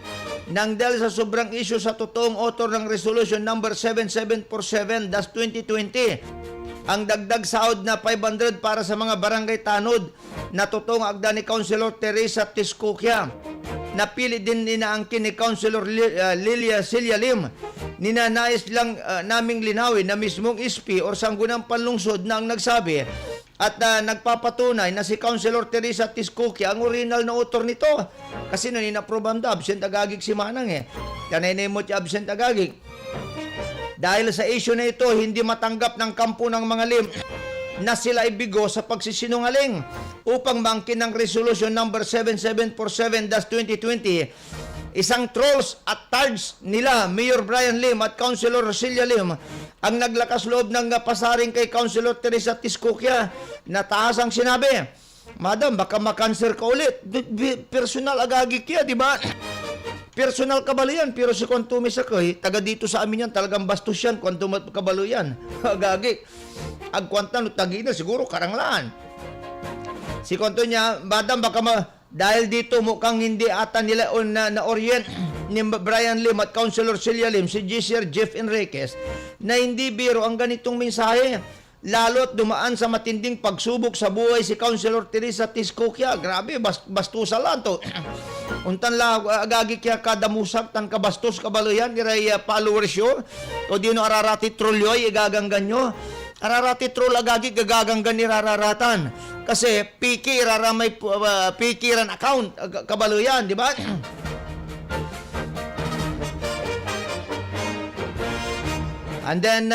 Nang dahil sa sobrang issue sa totoong author ng Resolution number 7747-2020, ang dagdag sahod na 500 para sa mga barangay tanod na totoong agda ni Councilor Teresa Tiscoquia. Napili din inaangkin ni Councilor Lilia Silyalim. Ninanais lang naming linawin na mismong SP or Sangguniang Panlungsod na ang nagsabi at nagpapatunay na si Councilor Teresa Tiscoquia ang original na author nito. Kasi nung inaprobam da, absent agagig si Manang Kanay mo siya absent agagig. Dahil sa issue na ito, hindi matanggap ng kampo ng mga lim na sila ibigo sa pagsisinungaling upang mangkin ng Resolution number 7747-2020. Isang trolls at tards nila, Mayor Brian Lim at Councilor Rosilia Lim, ang naglakas loob ng pasaring kay Councilor Teresa Tiscoquia na taas ang sinabi, Madam, baka makanser ka ulit. Personal agagi kaya, di ba? Personal kabalo yan, pero si Kwantumis Sakoy, taga dito sa amin yan, talagang bastos yan, Kwantumat kabalo yan. Agagi. Agkwanta no tagi na siguro karanglaan. Si Kwanto niya, Madam, baka dahil dito mukhang hindi ata nila na orient ni Brian Lim at Councilor Celia Lim, si Sir Jeff Enriquez, na hindi biro ang ganitong mensahe. Lalo't dumaan sa matinding pagsubok sa buhay si Councilor Teresa Tiscoquia. Grabe, bastusa lang to. Untan la agagi kaya kada musak tan kabastos kabaloyan diray followers yo. O di no ararati trolyoy igaganggan nyo. Ararati troll agagi gagaganggan ni rararatan. Kasi piki raramay pikiran account kabaloyan, di ba? And then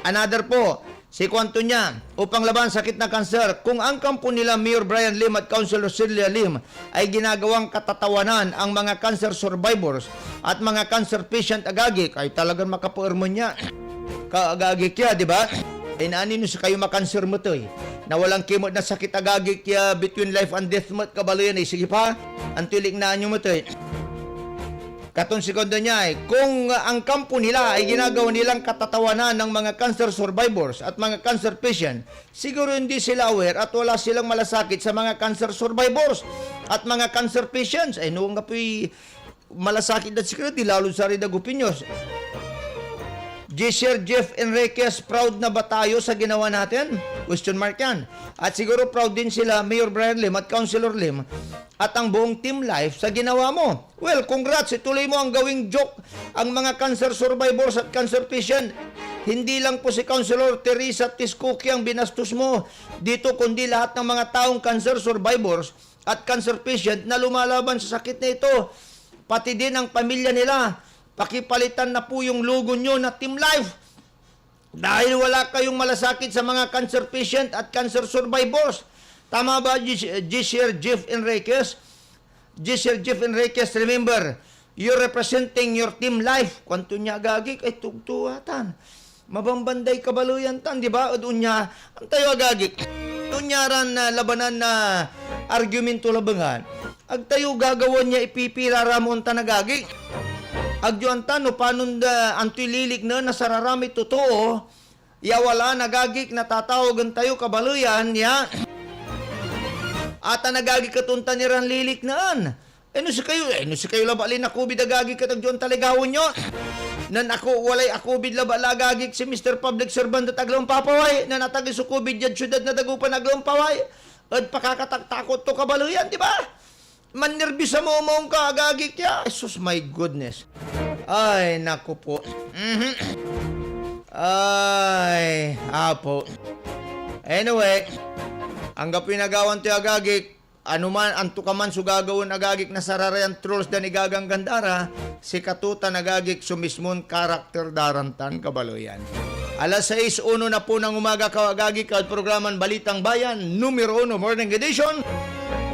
another po, si Kwanto niya, upang laban sakit na kanser, kung ang kampo nila Mayor Brian Lim at Councilor Celia Lim ay ginagawang katatawanan ang mga cancer survivors at mga cancer patient agagik, ay talagang makapuermo niya. Kaagagik ya, di ba? E naanin sa kayo makanser mo to na walang kimot na sakit agagik ya between life and death mo kabalo yan. Sige pa, ang tulik na nyo mo to Katong segundo niya kung ang kampo nila ay ginagawa nilang katatawanan ng mga cancer survivors at mga cancer patient, siguro hindi sila aware at wala silang malasakit sa mga cancer survivors at mga cancer patients. Ay noong nga po'y malasakit at security, lalo sa rin nagupinyos. Sir Jeff Enriquez, proud na ba tayo sa ginawa natin? Question mark yan. At siguro proud din sila, Mayor Brian Lim at Councilor Lim at ang buong Team Life sa ginawa mo. Well, congrats. Ituloy mo ang gawing joke ang mga cancer survivors at cancer patient. Hindi lang po si Councilor Teresa Tiscoquia ang binastos mo dito, kundi lahat ng mga taong cancer survivors at cancer patient na lumalaban sa sakit na ito. Pati din ang pamilya nila. Pakipalitan na po yung logo nyo na Team Life. Dahil wala kayong malasakit sa mga cancer patient at cancer survivors. Tama ba, Sir Jeff Enriquez? Sir Jeff Enriquez, remember, you're representing your Team Life. Kwanto niya agagik, ay tugtuwatan. Mabambanday kabaluyan tan, di ba? O doon niya, ang tayo agagik. unyaran na labanan na argumento labangan, agtayo gagawan niya ipipira ramon tanagagi. Agjuanta no panon da antililik na nasararami totoo, ya wala nagagik natatawag tayo kabaluyan ya. Ata nagagik katunta ni ran lilik naan. No si kayo labalin na kubid agagik katagjuan taligawon nyo. Nan ako walay akubid laba lagagik si Mr. Public Servant at aglong papaway na natagi su kubid yan syudad na dagupan aglong paway. At pakakatakot to kabaluyan, di ba? Mannerbisa mo mong ka agagik ya. Jesus my goodness. Ay, naku po. Ay, apo. Anyway, ang pinagawan ti agagik, anuman, anto ka man sugagawin agagik na sararayan trolls da ni Gagang Gandara, si katuta nagagik sumismon karakter darantan kabaloyan. Alas 6:01 na po ng umaga kagagik at programan Balitang Bayan, numero 1 Morning Edition.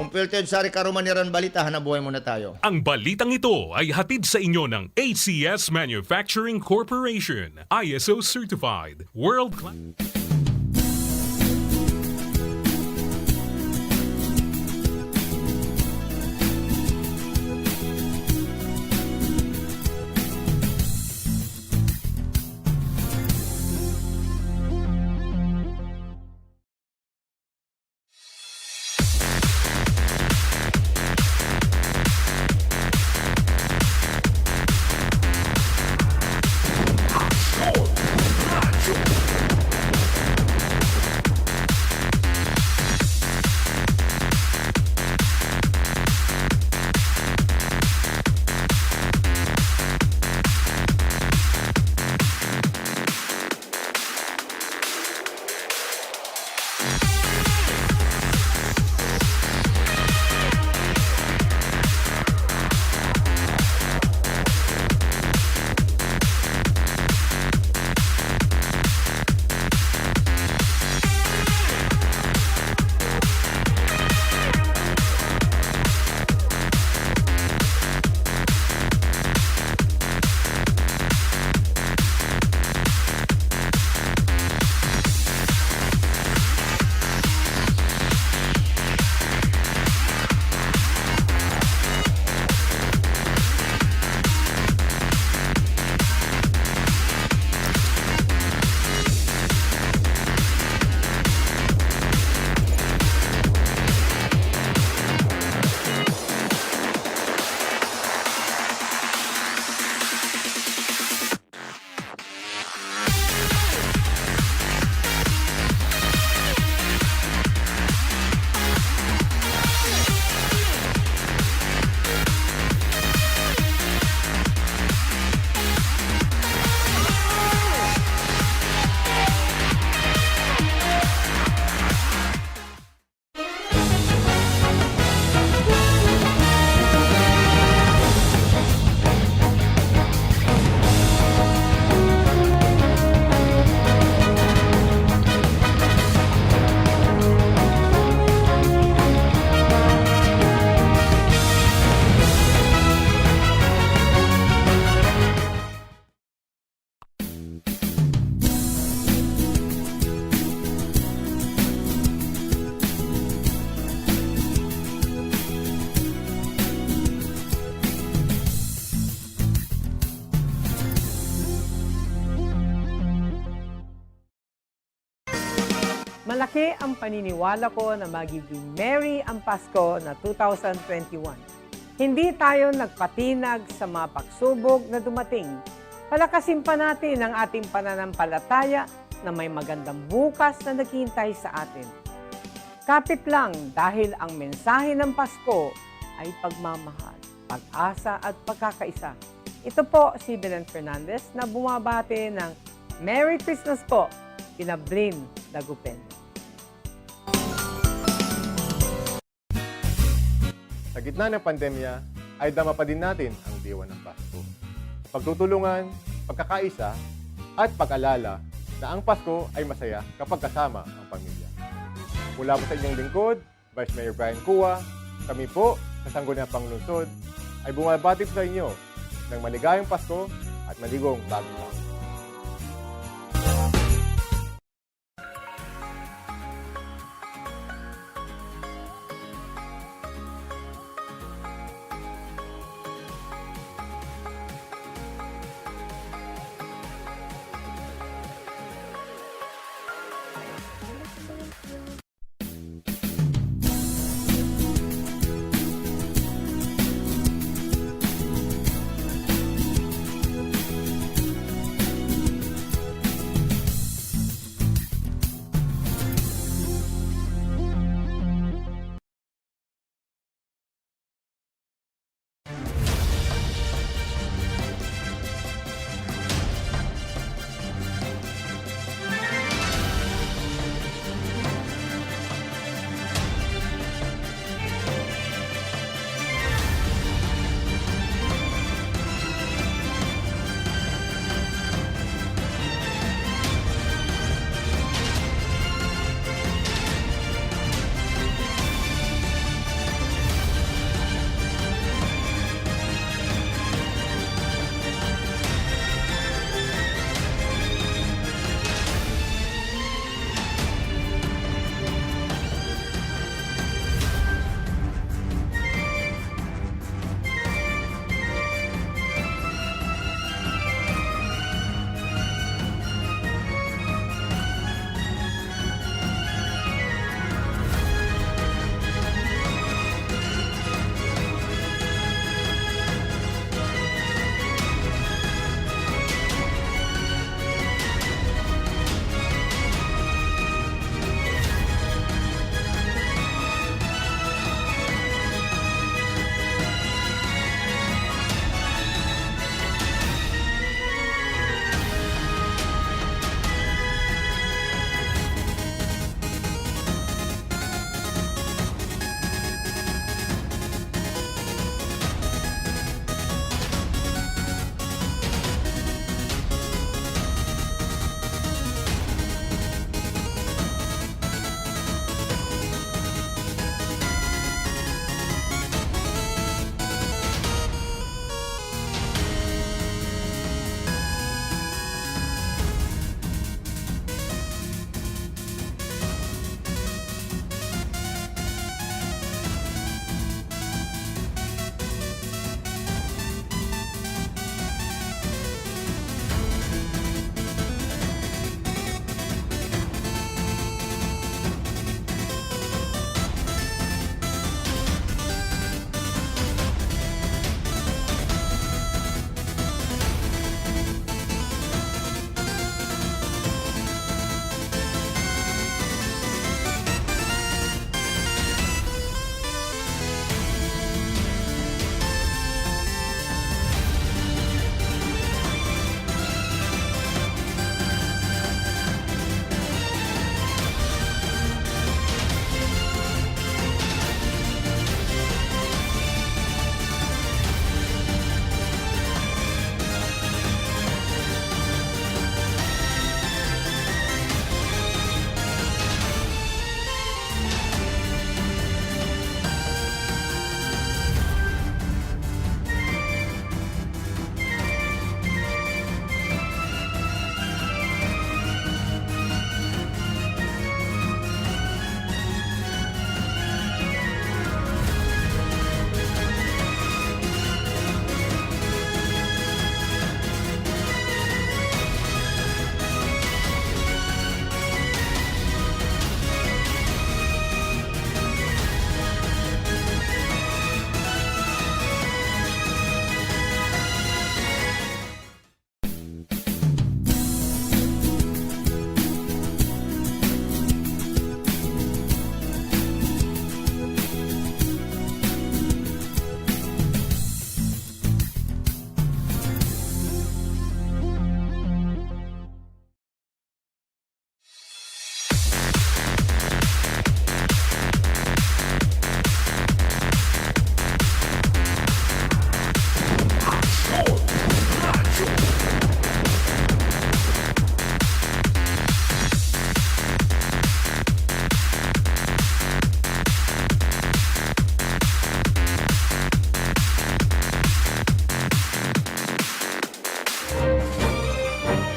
Filtered Sari Karumaniran Balita, hanabuhay muna tayo. Ang balitang ito ay hatid sa inyo ng ACS Manufacturing Corporation, ISO Certified, World Class. Malaki ang paniniwala ko na magiging merry ang Pasko na 2021. Hindi tayo nagpatinag sa mga pagsubok na dumating. Palakasin pa natin ang ating pananampalataya na may magandang bukas na naghihintay sa atin. Kapit lang dahil ang mensahe ng Pasko ay pagmamahal, pag-asa at pagkakaisa. Ito po si Belen Fernandez na bumabati ng Merry Christmas po, Pinablin Dagupen. Sa gitna ng pandemya, ay dama pa din natin ang diwa ng Pasko. Pagtutulungan, pagkakaisa, at pag-alala na ang Pasko ay masaya kapag kasama ang pamilya. Mula po sa inyong lingkod, Vice Mayor Brian Cua, kami po sa Sangguniang Panglungsod ay bumabati po sa inyo ng maligayang Pasko at maligong bagong taon.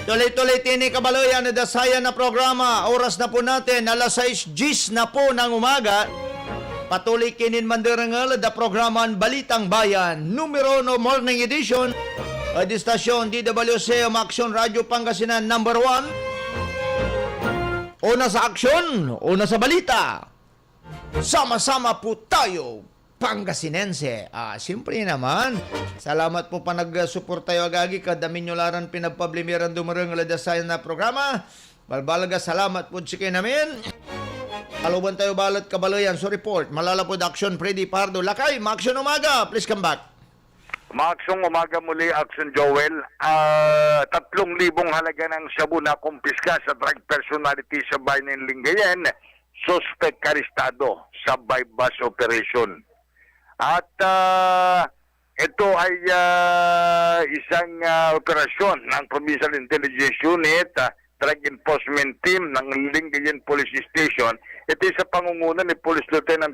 Tuloy-tuloy tini kabaloyan na dasaya na programa. Oras na po natin, alas 6:10 na po ng umaga. Patuloy kinin mandirangal da programan Balitang Bayan, numero no morning edition. Di stasyon DWC Action Radio Pangasinan number 1. Una sa aksyon, una sa balita. Sama-sama po tayo, Pangasinense. Siyempre naman. Salamat po pa nag-support tayo agagi. Kadamin nyo laran pinagpablimiran dumarang aladasayan na programa. Balbalaga, salamat po sige namin. Aluban tayo balat kabalayan. So report, malalapod action Freddy Pardo. Lakay, ma-action umaga. Please come back. Maaksong umaga muli, Action Joel. 3,000 halaga ng shabu na kumpiska sa drug personality sa bayan ng Lingayen. Suspect arestado sa bypass operation. At ito ay isang operasyon ng Provincial Intelligence Unit, Drug Enforcement Team ng Lingayen Police Station. Ito ay sa pangunguna ni Police Lieutenant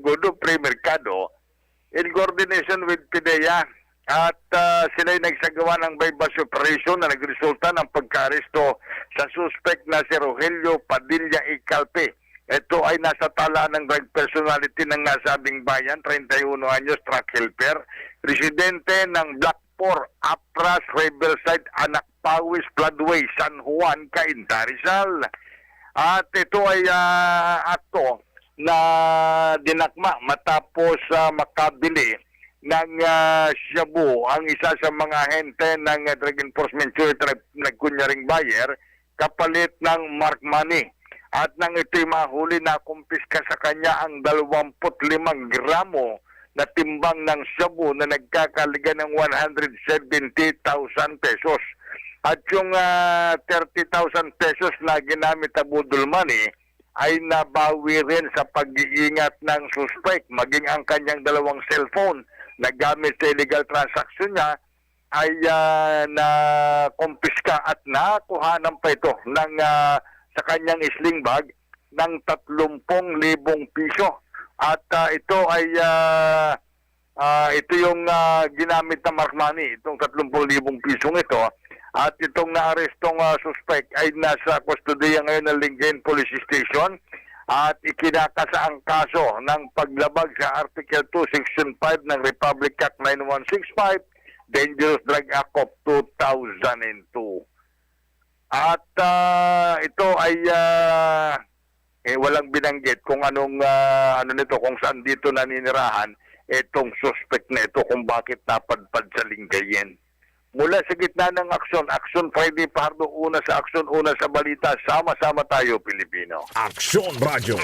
Godofrey Mercado in coordination with PIDEA. At sila ay nagsagawa ng bypass operation na nagresulta ng pagka-aresto sa suspect na si Rogelio Padilla Icalpe. Ito ay nasa tala ng drug personality ng nasabing bayan, 31 anyos, truck helper, residente ng Block 4, Apras, Riverside, Anak Pawis, Floodway, San Juan, Cainta, Rizal. At ito ay akto na dinakma matapos makabili ng shabu ang isa sa mga ahente ng Drug Enforcement Unit na nagkunyaring buyer kapalit ng mark money. At nang ito'y mahuli na kumpiska sa kanya ang 25 gramo na timbang ng shabu na nagkakaliga ng 170,000 pesos. At yung 30,000 pesos na ginamit na budol money ay nabawi rin sa pag-iingat ng suspect. Maging ang kanyang 2 cellphone na gamit sa illegal transaction niya ay na kumpiska at nakuhanan pa ito ng sa kanyang sling bag ng 30,000 piso. At ito ay ito yung ginamit na mark money, itong 30,000 pisong ito. At itong naarestong suspect ay nasa kustodiya ngayon ng Lingayen Police Station at ikinakasa ang kaso ng paglabag sa Article 2, Section 5 ng Republic Act 9165, Dangerous Drug Act of 2002. At ito ay walang binanggit kung anong kung saan dito naninirahan itong suspect na ito, kung bakit napadpad sa Lingayen. Mula sa gitna ng Action Friday Pardo, una sa aksyon, una sa balita, sama-sama tayo Pilipino. Action Radio.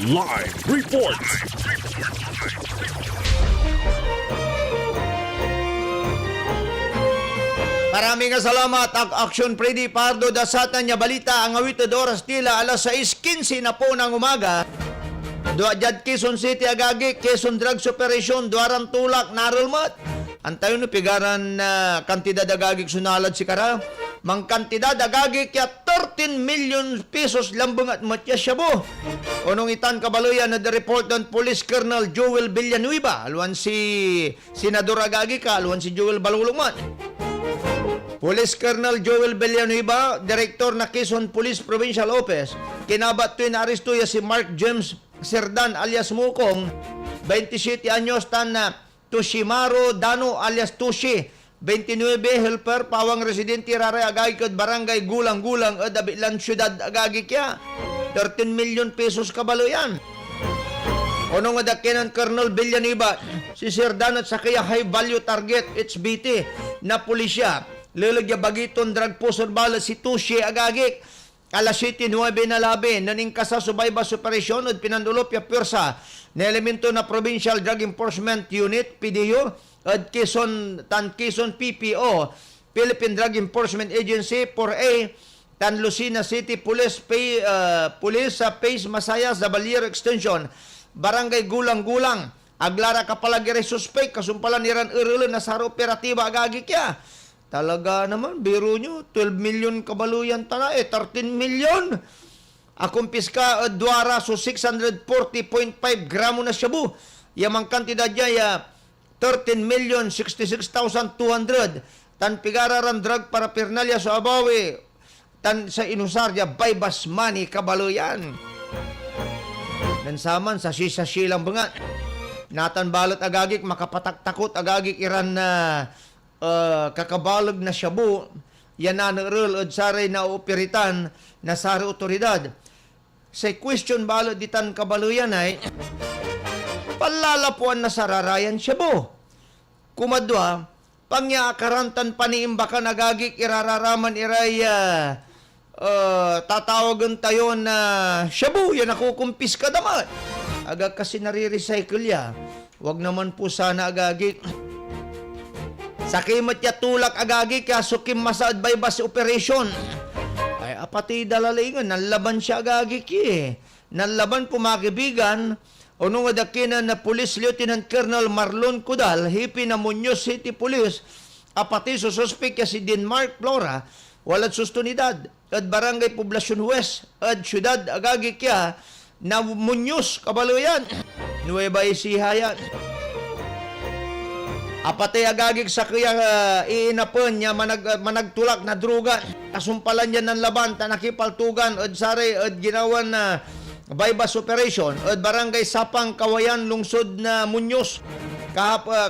Live report. Maraming salamat. Action Freddy Pardo, dasatan niya balita ang awitod oras tila alas 6:15 na po ng umaga. Duadjad Quezon City agagi, Quezon Drugs Operation, Duaran Tulak, Narulmat. Antayo no pigaran na kantidad agagik sunalad si Kara. Mang kantidad agagik kya 13 million pesos lambong at matya shabu. Unong itan kabaluyan na the report on Police Colonel Joel Villanueva. Aluan si Senador agagik ka, aluan si Joel Balulungman. Police Colonel Joel Villanueva, Director na Quezon Police Provincial Office. Kinabat to inaresto si Mark James Serdan alias Mukong, 27 anyos, tan na Tushimaro Dano alias Tushi, 29, helper, pawang residente raray agagi kod barangay Gulang-Gulang at Abilan Syudad agagi kya. 13 million pesos kabalo yan. Ono nga dakinan Colonel Villanueva, si Sir Dan at sa kaya high value target HBT na pulisya. Lilagya bagiton drug pusod bala si Tushi agagik. Alas 7:09 na labi, naningkasa subaybas operasyon at pinandulop ya pwersa na elemento na Provincial Drug Enforcement Unit, PDU, at Quezon PPO, Philippine Drug Enforcement Agency, 4A, Tan Lucena City Police, Police sa Pace Masayas, Zabaliero Extension, Barangay Gulang-Gulang, aglara kapalagire suspect, kasumpalan niran irilo na sa operatiba agagi kya. Talaga naman, biro nyo, 12 million kabaluyan tana, 13 million. Akong piska, duara, so 640.5 gramo na shabu. Yamang kantidad niya, 13,066,200. tan pigararan drug paraphernalia sa abawi, tan sa inusarya baybas money kabaloyan. Nansaman sa sisa-silang bangat. Natan balot agagik makapataktakot agagik iran na kakabalog na shabu yan na nurul od saray na operitan na sari otoridad. Sa question balot ditan kabaluyan ay palalapuan na sararayan shabu. Kumadwa, pangyakarantan paniimbakan agagik irararaman iray tatawagan tayo na shabu, yan ako kumpis ka damat. Agag kasi nare-recycle ya. Wag naman po sana agagik. Sa kimat ya tulak agagik ya sukim masaad bypass operation. Ay apati dalalingan, nalaban siya agagik eh. Nalaban po mga kaibigan, unong adakinan na Police Lieutenant Colonel Marlon Cudal, hipi na Muñoz City Police, apati so suspect ya si Denmark Flora, walad sustunidad, at Barangay Poblacion West, at syudad agagik ya, na Muñoz, kabaloyan, Nueva Ecija yan. Apatay agagik sa kaya iinapon niya managtulak na druga, kasumpalan niya ng laban, tanakipaltugan, od sari, od ginawan na bypass operation, od Barangay Sapang, Kawayan, lungsod na Muñoz,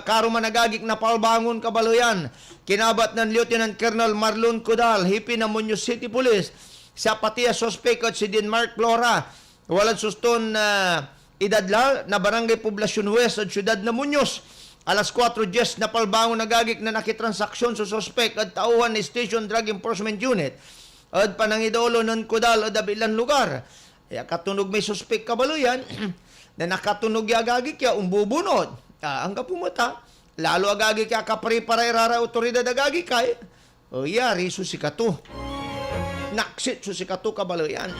karuman agagik na palbangon kabaloyan, kinabat ng Lieutenant Colonel Marlon Cudal, hipi na Muñoz City Police, sa patiya suspect at si Denmark Flora, walang suston na idadla na Barangay Poblacion West at syudad na Muñoz. Alas 4:10 na palbangon nagagik na nakitransaksyon sa suspect at tauhan ni Station Drug Enforcement Unit at panangidolo ng Cudal at abilang lugar. Kaya katunog may suspect kabaluyan na nakatunog yung agagik ya umbubunod. Ang kapumata, lalo agagik ya kapari-paray rara otoridad agagik kay o yari susikatu. Naksit susikatu kabaluyan.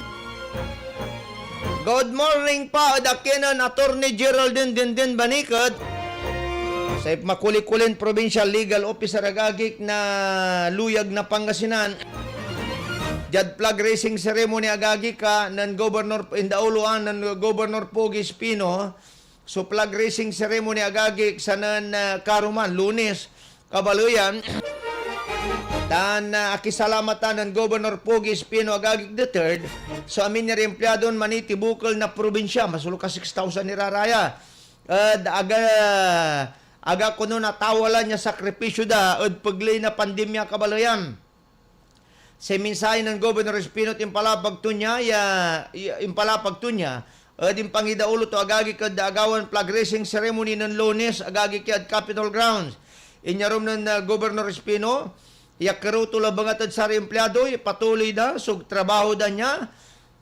Good morning pa, Dakinan, Attorney Geraldine Dindin Banikad. Sa Makulikulin Provincial Legal Officer agagik na luyag na Pangasinan. Jad flag racing ceremony agagik ka ng Governor Indauluan ng Governor Pogi Espino. So flag racing ceremony agagik sa nan Karuman, Lunes, Kabaluyan. Dan akisalamatan ng Governor Pogi Espino agagik III. So amin niya empleyadon maniti bukol na probinsya. Masulo ka 6,000 niraraya. Aga kuno natawalan niya sakripisyo da od paglay na pandemya kabaloyan. Sa mensahe ng Governor Espino impalapag to niya od impangidaulo to agagi kad agawan flag racing ceremony ng Lunes agagi kad Capitol Grounds. Inyarom ng Governor Espino yakaro to labangat od sari empleyado patuloy da sug trabaho da niya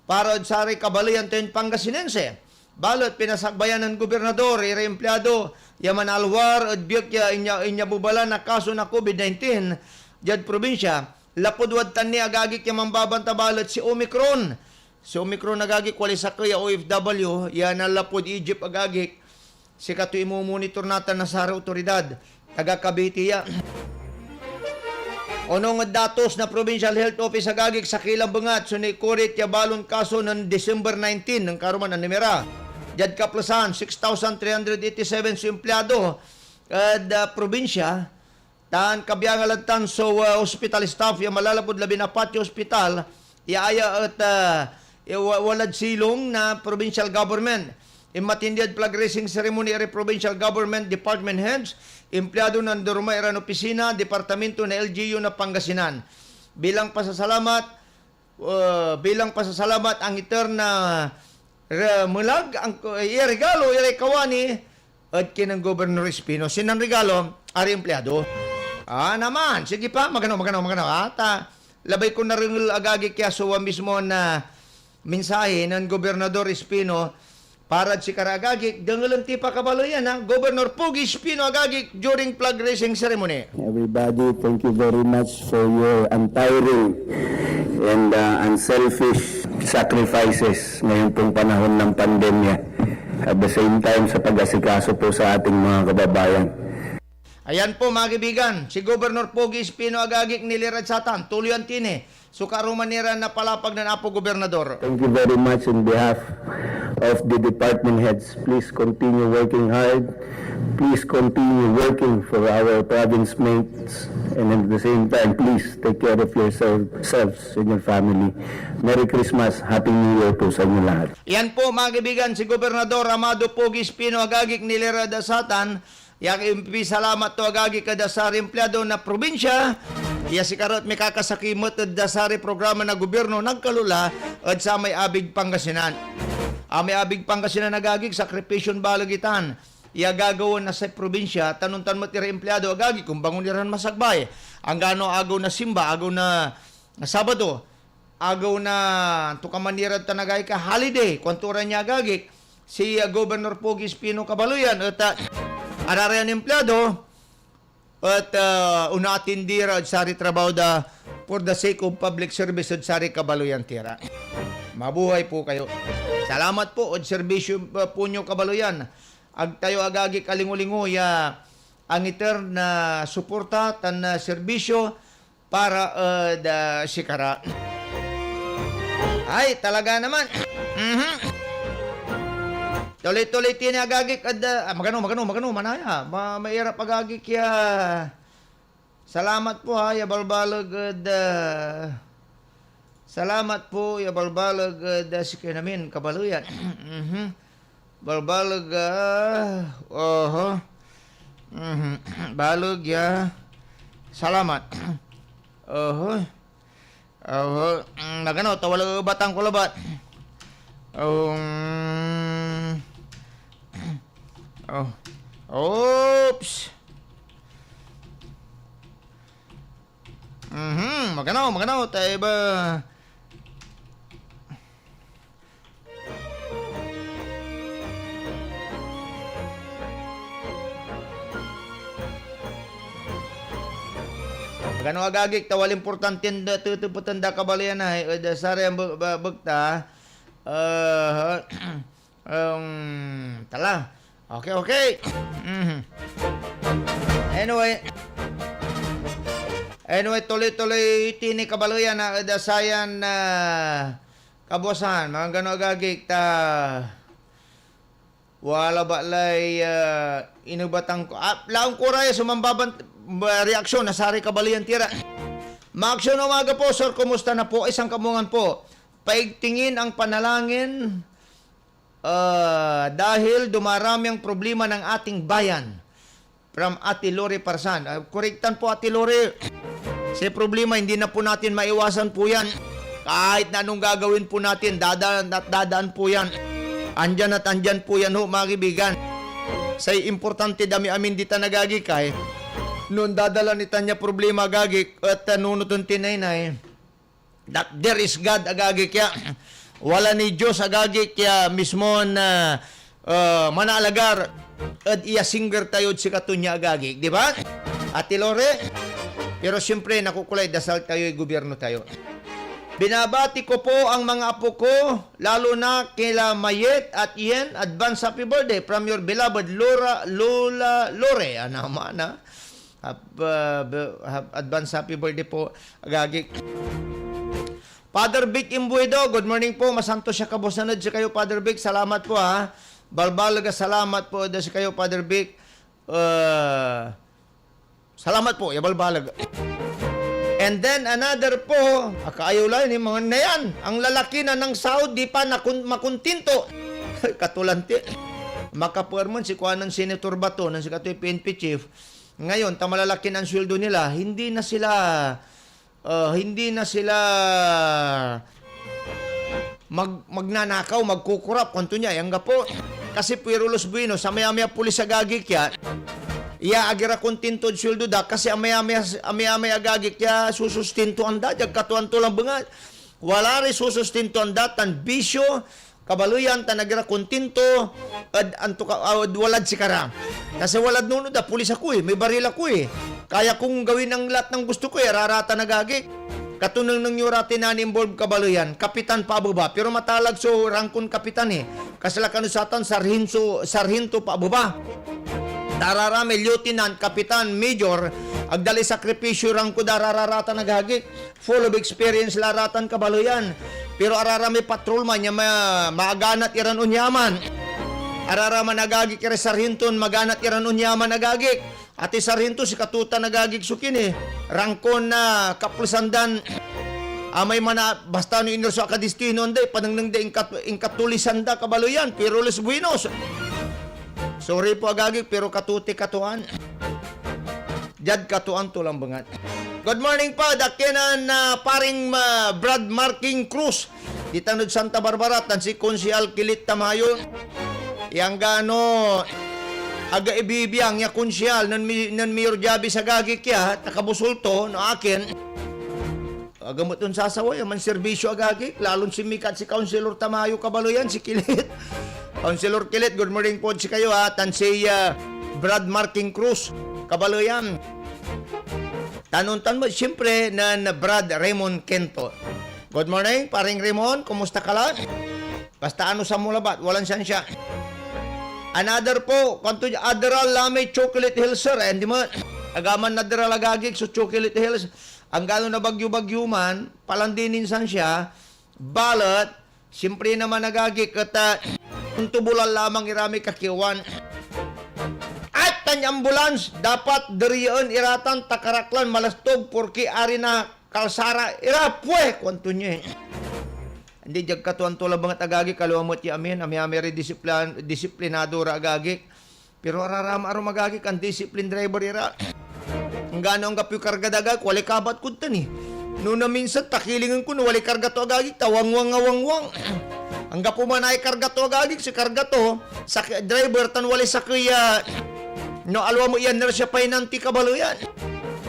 para od sari kabaloyan ten Pangasinense. Balot pinasakbayan ng gobernador, empleyado, yaman alwar, at biyok inya bubala na kaso na COVID-19, dyan probinsya, lapudwad tan ni agagik yaman babanta balot si Omicron. Si Omicron agagik wali sa kaya OFW, yan ang lapud Egypt agagik, si kato imumonitor natin na sa autoridad, taga Cavite ya. Onong datos na Provincial Health Office agagik sa Kilabangat, sunikurit ya balon kaso ng December 19, ng karuman ng Nimera. Jad Kaplasan, 6,387 sa empleyado at probinsya. Tan kabiyangalagtan so hospital staff yung malalapod labi na Patio Hospital iaya at walad silong na provincial government. Imatindiad flag racing ceremony ay provincial government department heads, empleyado ng Durmairan Opisina, Departamento na LGU na Pangasinan. Bilang pasasalamat ang eterna mulag ang regalo kawani at kinang Governor Espino sinang regalo ari empleyado. Naman sige pa magano ata labay ko na rin agagi kaya suwa mismo na mensahe ng Gobernador Espino para si karagagi dangalan ti pa kabalo yan ha Governor Pogi Espino agagi during flag raising ceremony. Everybody, thank you very much for your untiring and unselfish sacrifices ngayon pong panahon ng pandemya. At the same time sa pag-asikaso po sa ating mga kababayan. Ayan po mga kaibigan, si Governor Pogi Espino agagik nilirad satan, tuloy ang tine, sukarumanira na palapag ng Apo Gobernador. Thank you very much in behalf of the department heads. Please continue working hard please continue working for our province mates, and at the same time, please take care of yourselves and your family. Merry Christmas, Happy New Year po sa inyo lahat. Yan po mga kaibigan, si Gobernador Amado Pogi Espino agagik nilera dasatan. Yak impi salamat to agagik kada sa empleyado na probinsya. Ya si karot may kakasakimot at dasari programa na gobyerno nagkalula at sa may abig Pangasinan. May abig Pangasinan nagagik sakripisyon balagitan. Iya gagawin na sa probinsya, tanuntan mo tira empleyado agagi kung bangon niran masagbay. Ang gano agaw na simba, agaw na Sabado, agaw na tukamanirad tanagay ka holiday, kwantura niya agagi. Si Governor Pogi Espino Cabaluyan at ararayan empleyado at unatindira at sari trabaho da for the sake of public service at sari Cabaluyan tira. Mabuhay po kayo. Salamat po at serbisyo po nyo Cabaluyan. Ag tayo agagi kalingo-lingo ya ang iter na suporta tan serbisyo para da sikara. Ay, talaga naman. Tuloy-tuloy tini agagi kada magano manaya. Mairap agagi kaya. Salamat po ha ya balbalag salamat po ya balbalag sikay namin Kabaluyan. Balbalag balog ya salamat nagano tawala batang kulabat oops magano tayo ba Gano agagik tawal importante tutuputan da Kabalayan ay da sari ang bagta tala okay anyway tuloy tini Kabalayan na da sayan na kabosan mga gano agagik ta wala ba lay inubatang ko laong kuraya sumambaban reaksyon na sari Kabalayan tira. Maaksyon umaga po, sir, kumusta na po? Isang kamungan po. Paigtingin ang panalangin dahil dumarami ang problema ng ating bayan. From Ate Lore Parsan. Korektan po Ate Lore. Sa problema, hindi na po natin maiwasan po yan. Kahit na anong gagawin po natin, dadaan po yan. Andyan at andyan po yan ho, mga kaibigan. Sa importante dami amin dita nagagikay. Noon dadala ni Tanya problema agagik at nunutun tinaynay that there is God agagik kaya wala ni Diyos agagik kaya mismo na manalagar at iya singer tayo si katunya agagik, di ba? Ate Lore, pero siyempre nakukulay dasal tayo gobyerno tayo. Binabati ko po ang mga apo ko, lalo na kila Mayet at Ian. Advance happy birthday from your beloved Lola Lore. Mana? Advance happy birthday po, agagik. Father Vic Imbuedo, good morning po. Masanto siya kabosanod si kayo, Father Vic. Salamat po ha. Balbalaga, salamat po si kayo, Father Vic. Salamat po, yabalbalag. And then another po, akaayaw lang ni mga na yan. Ang lalaki na ng Saudi pa na makuntinto. Katulante. Makapuermon si Kuanan Senator Bato, ng si katoy PNP Chief. Ngayon, tamalalaki ng sweldo nila, hindi na sila magnanakaw, magkukurap, kanto niya, yang gapo. Kasi Pirulos Bueno, sa maya-maya pulis agagik ya, iya agira kontintod sweldo da, kasi amaya-maya agagik ya, susustinto anda, jag katuan to lang bangat. Wala rin susustinto anda, tan bisyo, Kabaluyan, tanagira kontinto, walad si kara. Kasi walad nuno da, pulis ako may baril ako Kaya kung gawin ang lahat ng gusto ko rarata nagagi. Katunang nang yurati na involved Kabaluyan, kapitan pa ababa, pero matalag so rangkon kapitan Kasi lakanusatan, sarhinto pa ababa. Dararami, lieutenant, kapitan, major, agdali sakripisyo rangko dararata nagagi. Full of experience laratan Kabaluyan. Pero ararami patrolman niya maaganat iran unyaman. Arara managagik kere sarhinton maganat iran unyaman nagagik. Ati sarhinto si katuta nagagik sukin eh. Rangkon na kapulsandan amay mana basta no inerso akadistino nday panang nang ingkatulisan da kabaloyan pero les buenos. Sorry po agagik pero katuti katuan. Jad katuan tulang bangat. Good morning po, dakinan na paring Brad Marking Cruz. Di tanod Santa Barbara, tan si Konsyal Kilit Tamayon. Yang gano, aga ibibiyang ya Konsyal, nan Mayor Jabi sa gagik ya, nakabusulto, no akin. Agamot nun sasawa, man serbisyo agagik, lalong si Mika at si Councilor Tamayo Kabaloyan, si Kilit. Councilor Kilit, good morning po si kayo ha, tan si Brad Marking Cruz. Kabaloyan. Tanuntan mo, siyempre, na Brad Raymond Kento. Good morning, paring Raymond. Kumusta ka lang? Basta ano sa mulabat, walang siya. Another po, kanto Adderall Lame Chocolate Hills, sir. Hindi mo, agaman na Adderall agagik so Chocolate Hills. Ang gano'n na bagyo-bagyo man, palandinin san siya, balat, siyempre naman agagik at tubulan lamang irami kakiwan. At tany ambulance dapat dariyon iratan takaraklan malastog porki ari na kalsara irapwe kwanto niya. Hindi jag katuan tula banget agagi kaluamot ya amin ami disiplinado ra agagi. Pero ararama aro magagi kan discipline driver ira. Ang gano ang kapyo karga daga wali kabat kun tan ni. No na minsan takilingan ko no wali karga to agagi tawangwang. Ang gapo man ay karga to agagi si karga to sa driver tan wali sakya. No, alwa mo iyan na siya painanti kabaloyan.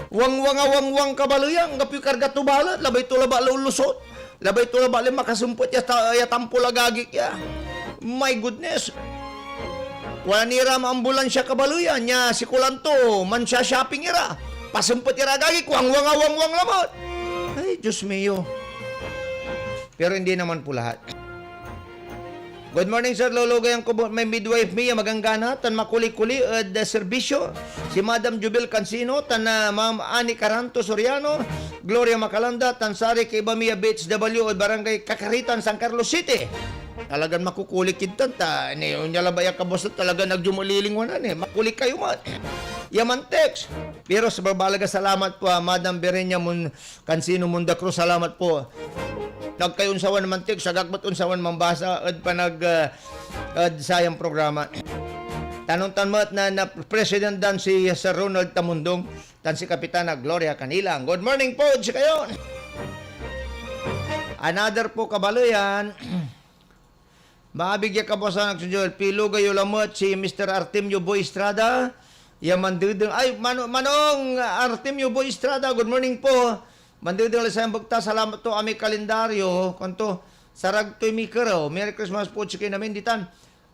Wang kabaloyan. Gapi karga tubala. Labay tulaba lulusot. Labay tulaba makasumpot ya tampol agagik ya. My goodness. Wala nira ambulansya kabaloyan. Nya si Kulanto. Man siya shopping ira. Pasumpot ira agagik. Wang lamot. Ay, Diyos mio. Pero hindi naman po lahat. Good morning, sir. Lulugay ang kubo. May midwife Mia Maganggana. Tan makuli-kuli at serbisyo. Si Madam Jubel Cancino. Tan Ma'am Ani Caranto Soriano. Gloria Macalanda. Tan Sari Kiba Mia BHW at Barangay Kakaritan, San Carlos City. Talagang makukulik kintan. Niya labay ang kabos na talaga nagjumulilingwanan eh. Makulik kayo man. Yaman text. Pero sa babalaga salamat po, Madam Berenya Cancino Munda Cruz. Salamat po. Nagkayunsawan naman tik, sagakbat unsawan mambasa at panag sayang programa. Tanong tanmat na President dan si Sir Ronald Tamundong, tan si Kapitana Gloria Canilang. Good morning po, si kayo. Another po kabaloyan. Maabigya ka po sa nagsudyo. Pilugayo lamot si Mr. Artemio Boy Estrada. Yaman dudong. Ay, Manong Artemio Boy Estrada, good morning po. Mandudong sa bugta, salamat to ami kalendaryo. Kanto, sarag to mikero. Merry Christmas po, si kayo namin ditan.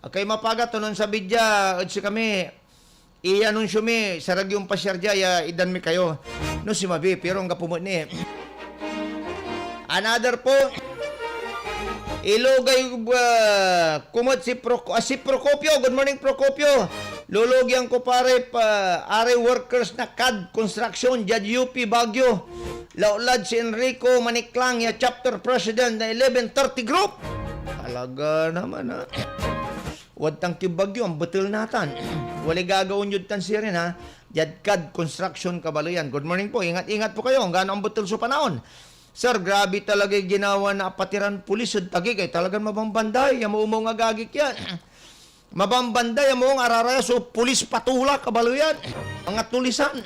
Kay mapagat, nun sa bidya, si kami, i-anunsyo mi, sarag yung pasyardya, idan mi kayo. No, si Mabi, pero ang kapumot ni. Another po, ilugay, kumot si Procopio. Good morning, Procopio. Lulugyan ko pare are workers na CAD Construction, Jad UP Baguio. Laulad si Enrico Maniklang, ya chapter president na 1130 Group. Talaga naman ha. Wad tang kibagyo, ang betul natan. Wali gagawin yun tan siya rin ha. Jadcad Construction Kabaloyan. Good morning po. Ingat po kayo. Ang gano'ng betul sa panahon. Sir, grabe talaga yung ginawa na apatiran pulis at tagig. Ay talagang mabambanday. Yung mo nga gagik yan. Mabambanday yung mga araraya. So, pulis patula Kabaloyan. Mga tulisan.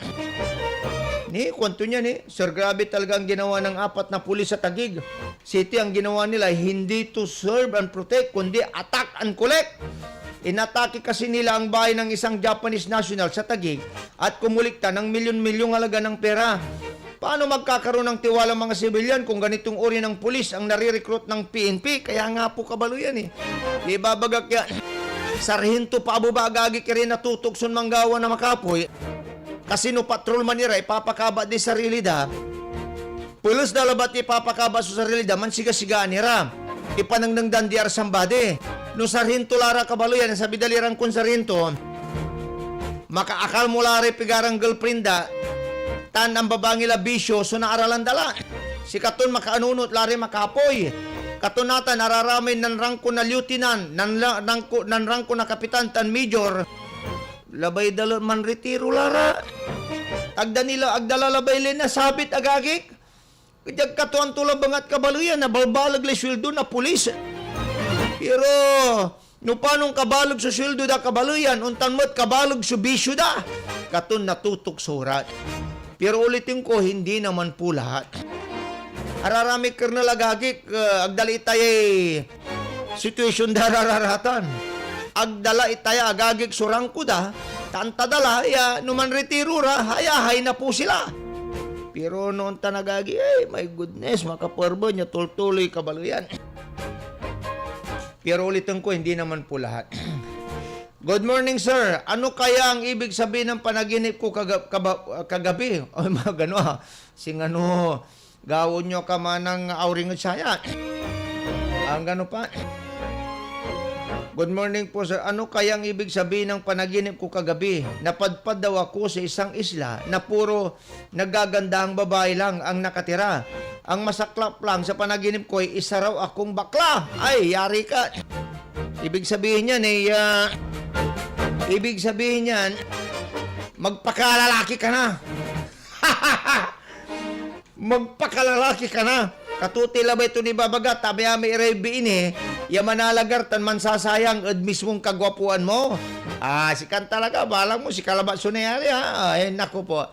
Ni, kwento niya ni. Sir, grabe talaga ang ginawa ng apat na pulis sa tagig. City, ang ginawa nila, hindi to serve and protect, kundi attack and collect. Inatake kasi nila ang bahay ng isang Japanese national sa tagig at kumulikta ng milyon-milyong halaga ng pera. Paano magkakaroon ng tiwala mga sibilyan kung ganitong uri ng pulis ang nare-recruit ng PNP? Kaya nga po kabalo yan eh. Di babagak yan. Sarhinto pa abubagagi kiri natutokson manggawa na makapoy. Kasi no patrolman nira, ipapakaba di sarili da. Pulos na labat ipapakaba sa sarili da, man siga-sigaan nira. Ipanangdang dandiar sambade. No sarhinto lara kabalo yan, sabi dalirang kun sarhinto, makaakal mo lari pigarang girlfriend da, tan ang babangila bisyo, so naaralan dala. Si katon makaanunot lari makapoy. katunatan nararamay nan rangko na lieutenant, nan rangko na kapitan tan major, labay dalo man retiro lara. Agdala labay len na sabit agagik. Kajag katuan tulang bangat kabaluyan na balbalag le sweldo na pulis. Pero no panong kabalog sa sweldo da kabaluyan, untan mo't kabalog sa bisyo da. Katun natutok surat. Pero ulitin ko, hindi naman po lahat. Ararami Colonel agagik, agdala itay situation da rararatan. Agdala itay agagik surang ko da, tantadala, ya, numan retiro ra, hayahay na po sila. Pero noon tanagagi, my goodness, makaporbo niya, tultuloy kabaluyan. Pero ulitin ko, hindi naman po lahat. Good morning, sir. Ano kaya ang ibig sabihin ng panaginip ko kagabi? O, mga gano'n. Sing ano, gawon nyo ka man ng auring at saya. Ang gano'n pa. Good morning po, sir. Ano kaya ang ibig sabihin ng panaginip ko kagabi? Napadpad daw ako sa isang isla na puro nagagandahang babae lang ang nakatira. Ang masaklap lang sa panaginip ko ay isa raw akong bakla. Ay, yari ka. Ibig sabihin yan magpakalalaki ka na. Magpakalalaki ka na. Katuti labay ito ni babaga, tabi may irebiin yamanalagartan man sasayang ad mismong kagwapuan mo. Sikan talaga, balang mo, si Kalabaso na yari naku po.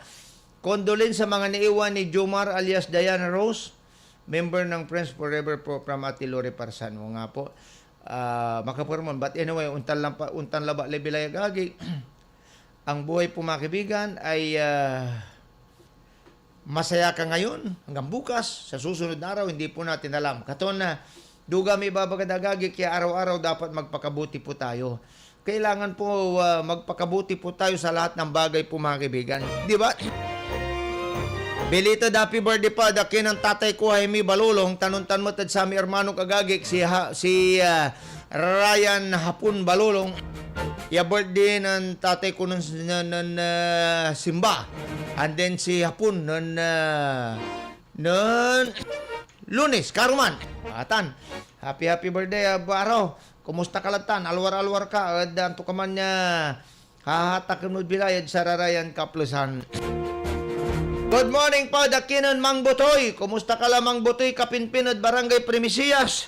Condolence sa mga naiwan ni Jomar alias Diana Rose, member ng Friends Forever Program at Lori Parsan mo nga po. Makapurman, but anyway, untan laba lebilay gagi. Ang buhay po mga kaibigan ay masaya ka ngayon hanggang bukas. Sa susunod na araw, hindi po natin alam. Katon na, duga may babagadagagi, kaya araw-araw dapat magpakabuti po tayo. Kailangan po magpakabuti po tayo sa lahat ng bagay po mga kaibigan. Di ba? Belated happy birthday pa dakin ng tatay ko Jaime Balulong, tanuntan mo tad sa mi hermano kagagik si Ryan Hapon Balulong. Ya birthday ng tatay ko nun Simba. And then si Hapon nun Lunes, Karuman. Atan. Happy birthday araw. Kumusta ka latan? Alwar-alwar ka. Danto ka man niya hahatakin mo bilayad sa Rarayan Kaplusan. Good morning po, dakinon Mang Botoy. Kumusta ka lang Mang Botoy, Kapinpinod, Barangay Primisias.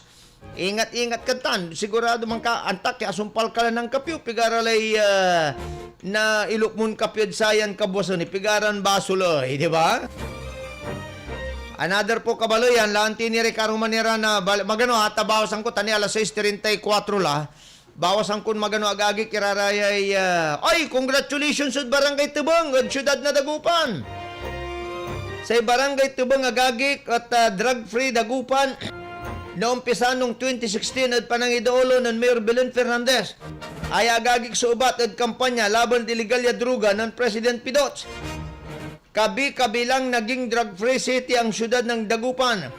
Ingat-ingat ka tan. Sigurado man ka, antak, asumpal ka lang ng kapyo. Pigaralay na ilukmon kapyod sayan kabuason. Pigaran basuloy, di ba? Another po kabaloyan, lanti ni Ricardo Manera na magano hata bawasan ko tani alas 6:34 la. Bawasan ko magano agagi kirarayay. Ay, congratulations sa Barangay Tubong, at syudad na Dagupan. Sa Barangay Tubong agagik at drug-free Dagupan. Naumpisa nung 2016 at panangidoolo ng Mayor Belen Fernandez ay agagik sa ubat at kampanya laban illegal ya druga ng President Pidots. Kabilang naging drug-free city ang syudad ng Dagupan.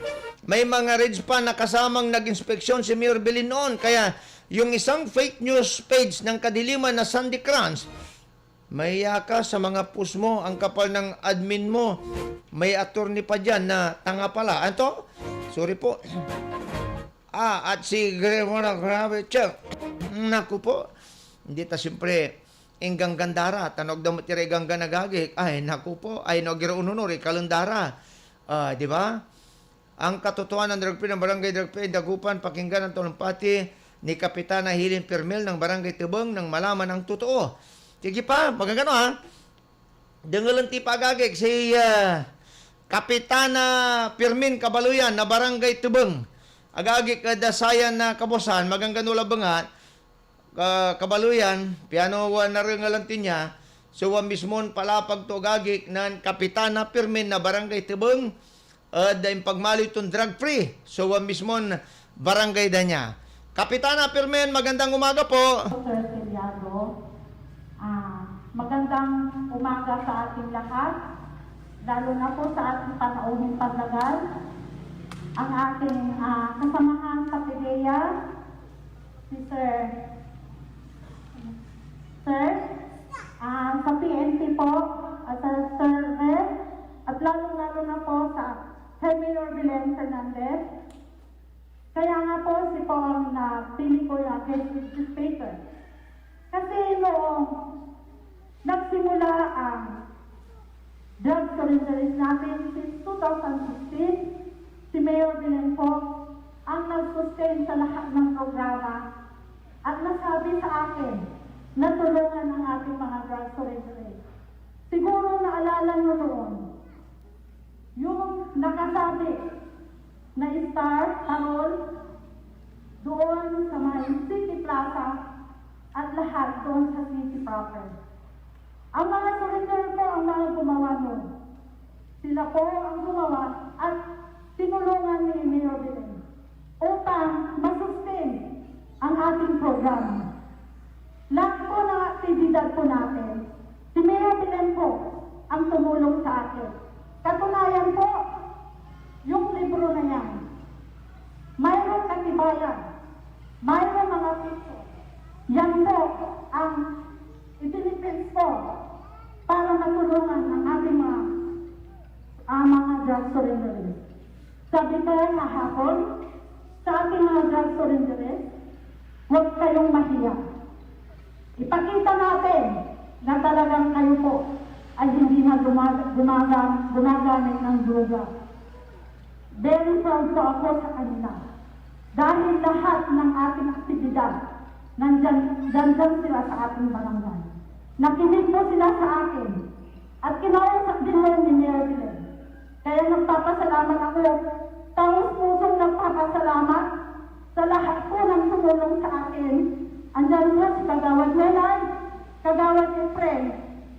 May mga raids pa na kasamang nag-inspeksyon si Mayor Belen noon. Kaya yung isang fake news page ng kadiliman na Sandy Kranz, mahiya ka sa mga push mo, ang kapal ng admin mo. May attorney pa dyan na tanga pala. Anto? Sorry po. At si Gremona Grabe Check. Naku po. Hindi ta siyempre inggang gandara. Tanog daw matira inggang ganagagik. Ay, naku po. Ay, nagira ununori. Kalundara. Di ba? Ang katotohanan ng dragpin ng Barangay Dragpin Dagupan, pakinggan ang tulumpati ni Kapitana Hilin Permel ng Barangay Tubong nang malaman ang totoo. Sige pa, magagano ha. Dengalan ti pagagik si Kapitana Pirmin Kabaluyan na Barangay Tubong. Agagik dasayan na kabosan, magagano labangat, Kabaluyan, piano na rin ngalantin niya, suwa mismon palapag to agagik ng Kapitana Pirmin na Barangay Tubong, dahil pagmali itong drug-free, suwa mismon barangay da niya. Kapitana Pirmin, magandang umaga po. Sir Seliado, magandang umaga sa ating lahat, lalo na po sa ating panauhing pagdagal. Ang ating kasamahang kapideya, si Sir, sa PNP po, at sa Sir Red, at lalo na po sa Mayor Belen Fernandez. Kaya against this paper. Kasi noong nagsimula ang drug surrenderies natin since 2016, si Mayor Belen po ang nag-sustain sa lahat ng programa at nasabi sa akin na tulungan ang ating mga drug surrenderies. Siguro naalala nyo noon, yung nakasabi na Star Parol doon sa may City Plaza at lahat doon sa city proper. Ang mga surrender po ang mga gumawa noon. Sila po ang gumawa at tinulungan ni Mayor Belen upang masustain ang ating programa. Lahat po ng aktibidad po natin, si Mayor Belen po ang tumulong sa akin. Katunayan po, yung libro na yan, mayroong katibayan, mayroong mga picture. Yan po ang itinipins po para matulungan ang ating mga drug surrenderies. Sabi ko kahapon, sa ating mga drug surrenderies, huwag kayong mahiya. Ipakita natin na talagang kayo po ay hindi na gumagamit ng droga. Very proud po ako sa kanila. Dahil lahat ng ating aktibidad, nandyan sila sa ating barangay. Nakinig po sila sa akin. At kinausap din mo ni Mayor Belen. Kaya nagpapasalamat ako. Taos-pusong nagpapasalamat sa lahat po ng tumulong sa akin. Andyan po si Kagawad Menay, Kagawad Efren,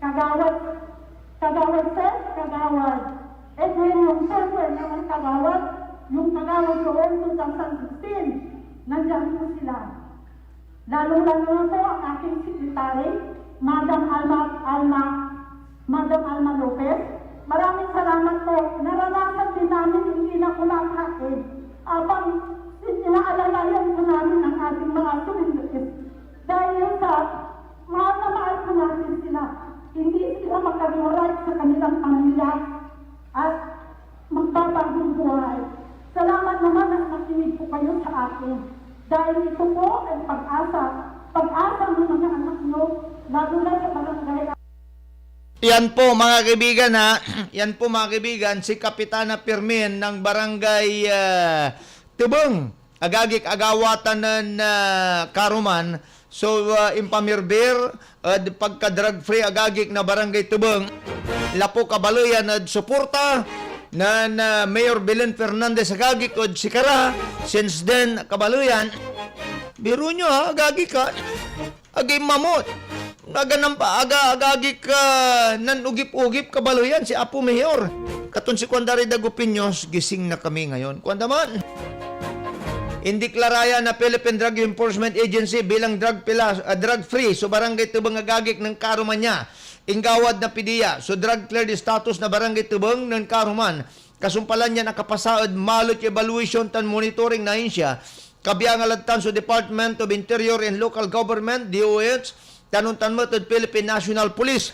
Kagawad Seth, Kagawad Edwin, yung server ng Kagawad, yung Kagawad noon 2016, nandyan po sila. Lalo-lalo na po ang aking sekretary, Madam Alma Lopez. Maraming salamat po. Naranasan din namin hindi na kumakain. Abang sinaalalayan po namin ang ating mga surrenderies. Dahil sa mahal na mahal po natin sila. Hindi sila makaliwaray sa kanilang pamilya at magpapagong buhay. Salamat naman at nakinig po kayo sa akin. Dahil ito po ay pag-asa ng mga anak nyo, lalo na sa barangay. Yan po mga kaibigan ha. Yan po mga kaibigan, si Kapitana Pirmin ng Barangay Tubong. Agagik agawatan ng Karuman. So, impamirbir, pagka-drug free agagik na Barangay Tubong. Lapo kabaluyan at suporta na Mayor Belen Fernandez agagik o sikara. Since then, kabaluyan, biro nyo ha, agagik ka. Agay mamot. Agagik ka nan ugip-ugip kabaluyan si Apo Mayor. Katon si Kwandari Dagupinyos, gising na kami ngayon. Kwandaman. Indeklaraya na Philippine Drug Enforcement Agency bilang drug-free so Barangay Tubong agagik ng Karuman niya. Ingawad na pidiya so drug-cleared status na Barangay Tubong ng Karuman. Kasumpalan niya nakapasaad malot evaluation tan monitoring na siya. Kabiyang aladtan so Department of Interior and Local Government, DOH, tanuntan mo to Philippine National Police.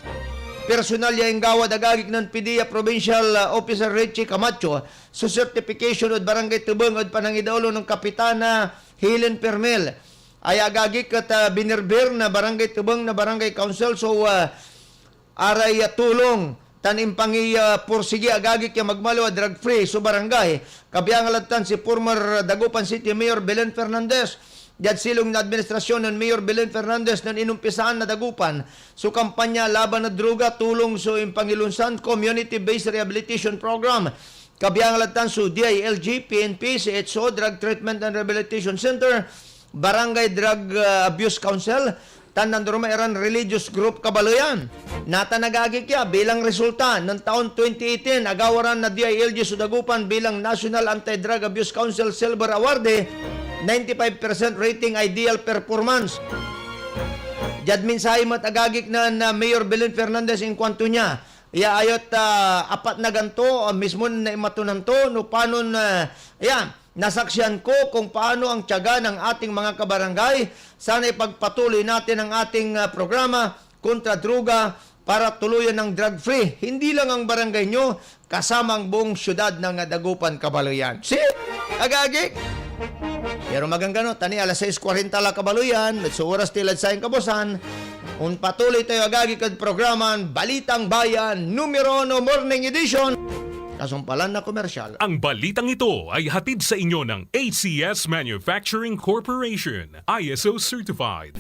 Personal ya ingawad agagik ng PDEA Provincial Officer Richie Camacho sa certification od Barangay Tubong od panangidaulo ng Kapitana Helen Permel. Ay agagik at binerbir na Barangay Tubong na Barangay Council so aray tulong tanimpangi pursigi agagik ya magmalo drug free so barangay. Kabiyang aladtan si former Dagupan City Mayor Belen Fernandez. Diyan silong na administrasyon ng Mayor Belen Fernandez ng inumpisaan na Dagupan so kampanya laban na droga tulong so impangilunsan community-based rehabilitation program. Kabiyang alatan so DILG, PNP, CHO, Drug Treatment and Rehabilitation Center, Barangay Drug Abuse Council, Tananduruma Iran Religious Group Kabaluyan. Natanagagik ya bilang resulta ng taon 2018 agawaran na DILG so Dagupan bilang National Anti-Drug Abuse Council Silver Award 95% rating ideal performance. Jadmin sa imat agagik na Mayor Belen Fernandez in kwanto niya. Iya ayot apat na ganto mismo na imatunan to no paano nasaksihan ko kung paano ang tiyaga ng ating mga kabarangay. Sana ipagpatuloy natin ang ating programa kontra droga para tuluyan ng drug free. Hindi lang ang barangay nyo kasama ang buong syudad ng Dagupan Kabaluyan. See? Agagik Pero maganggano, tani alas 6:40 la kabaluyan, sa oras tilad sa kabusan, un patuloy tayo agagi kad programan Balitang Bayan numero 1 Morning Edition. Kasumpalan na komersyal. Ang balitang ito ay hatid sa inyo ng ACS Manufacturing Corporation, ISO certified.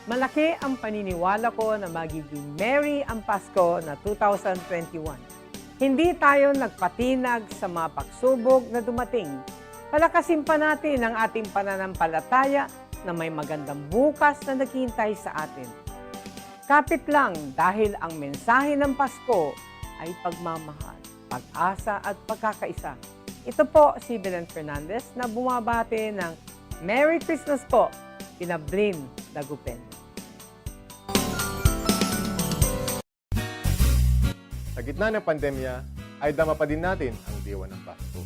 Malaki ang paniniwala ko na magiging merry ang Pasko na 2021. Hindi tayo nagpatinag sa mga pagsubok na dumating. Palakasin pa natin ang ating pananampalataya na may magandang bukas na naghihintay sa atin. Kapit lang dahil ang mensahe ng Pasko ay pagmamahal, pag-asa at pagkakaisa. Ito po si Belen Fernandez na bumabati ng Merry Christmas po, kina Blin Dagupen. Sa gitna ng pandemya, ay dama pa din natin ang diwa ng Pasko.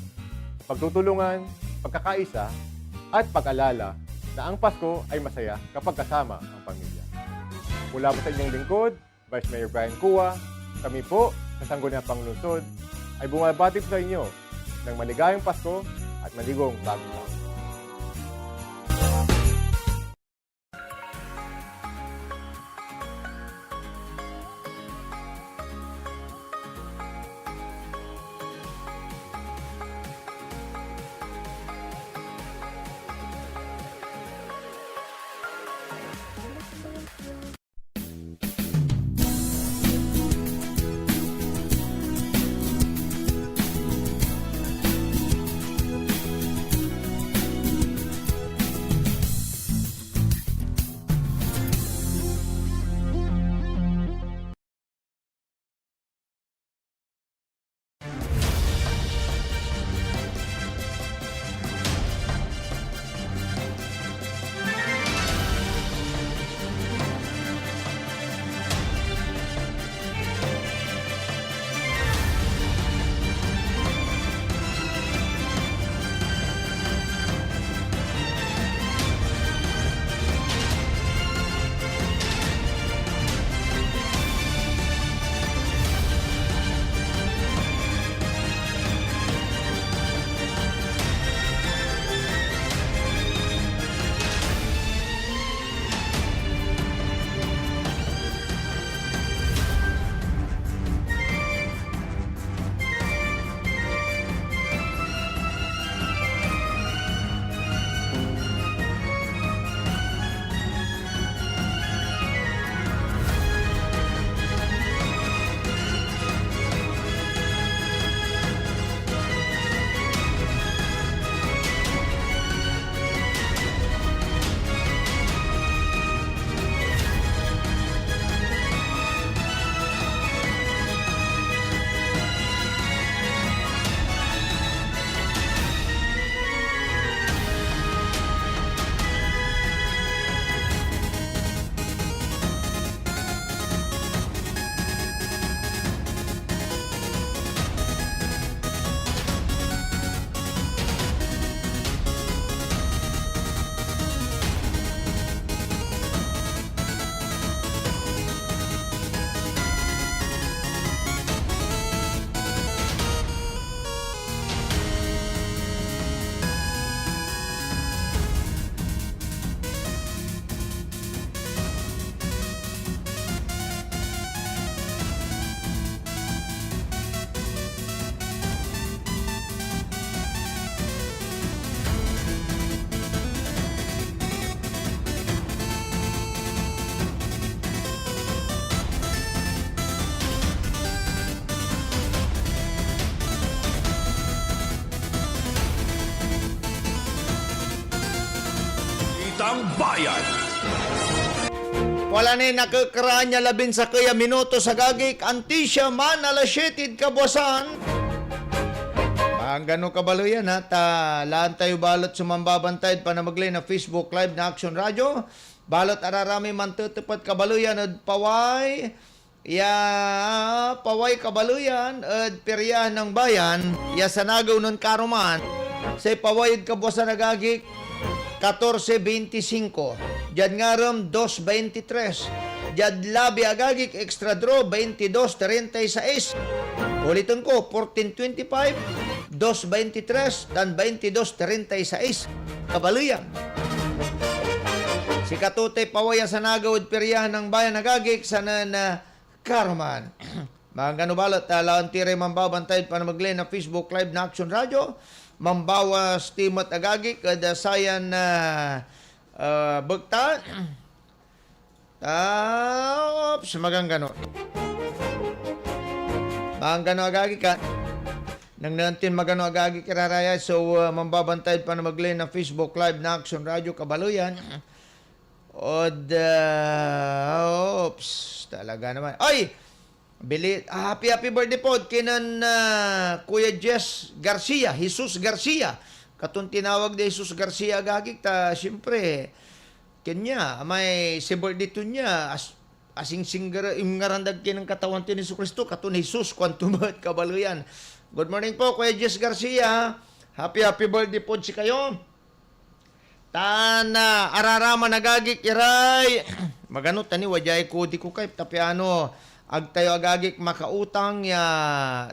Pagtutulungan, pagkakaisa, at pag-alala na ang Pasko ay masaya kapag kasama ang pamilya. Mula po sa inyong lingkod, Vice Mayor Brian Cua, kami po sa Sangguniang Panglungsod ay bumabati po sa inyo ng maligayang Pasko at maligong bagong taon. bayan. Wala na nakakaraan niya 11 kaya minuto sa gagik. Antisya man alasitid kabuasan. Ang gano'ng kabalo yan ha. Laan tayo balot sumambabantay pa na maglay na Facebook Live na Action Radio. Balot ararami man tutupad kabalo yan at paway. Paway kabalo yan at peryahan ng bayan. Ya sanagaw nun karuman. Say pawayid kabuasan na gagik. 14.25. Diyan nga ram 2.23. Diyan labi agagik extra draw 22.36. Ulitin ko 14.25, 2.23 dan 22.36. Kabaluyan. Si Katutay Pawaya sa nagawid peryahan ng bayan agagik sana na Karuman. Mga ganubalot, lawan tire mambabantay pa na maglay na Facebook Live na Action Radio. Mambawas timot agagik kada sayan na bagta. Ops, maganggano. Maganggano agagik ka. Nang nantin magano agagik kiraraya. So, mambabantay pa na maglay na Facebook Live na Action Radio Kabaluyan. Ops, talaga naman. Ay! Happy birthday po kinan Kuya Jess Garcia, Jesus Garcia. Katong tinawag de Jesus Garcia gagik ta siyempre kanya may si birthday to niya asing singger imngarandag kinang katawan ti ni Kristo katon Jesus kwantumat kabaluyan. Good morning po Kuya Jess Garcia. Happy birthday po si kayo. Tana ararama nagagik iray. Magano tani wajay ko di ko kay tapiano agtayo agagik makautang ya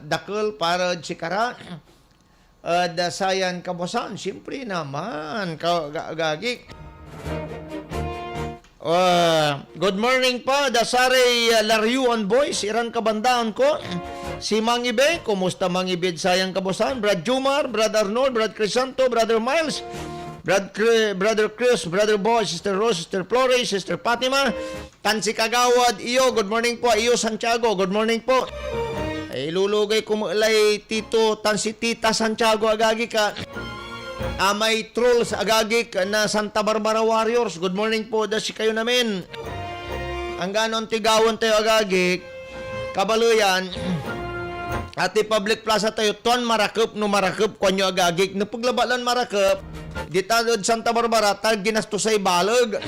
dakel para sikara dasayan kabosan siyempre naman agagik. Good morning pa dasare Laryuan Boys iran kabandaan ko si Mangibe kumusta Mangibid sayang kabosan Brad Jumar, Brad Arnold, Brad Crisanto, Brother Miles, Brother Chris, Brother Boy, Sister Rose, Sister Flores, Sister Fatima, Tansi Kagawad, iyo, good morning po, iyo Santiago, good morning po. Ay lulugay kumulay Tito, Tansi Tita Santiago agagi ka. May trolls agagi na Santa Barbara Warriors, good morning po, dasi kayo namin. Ang ganon tigawan tayo agagi, kabaluyan. Ati Public Plaza tayo, tuan marakop no marakop kanyo agagik. Napaglabalan marakop, di talod Santa Barbara, tal ginastusay balag.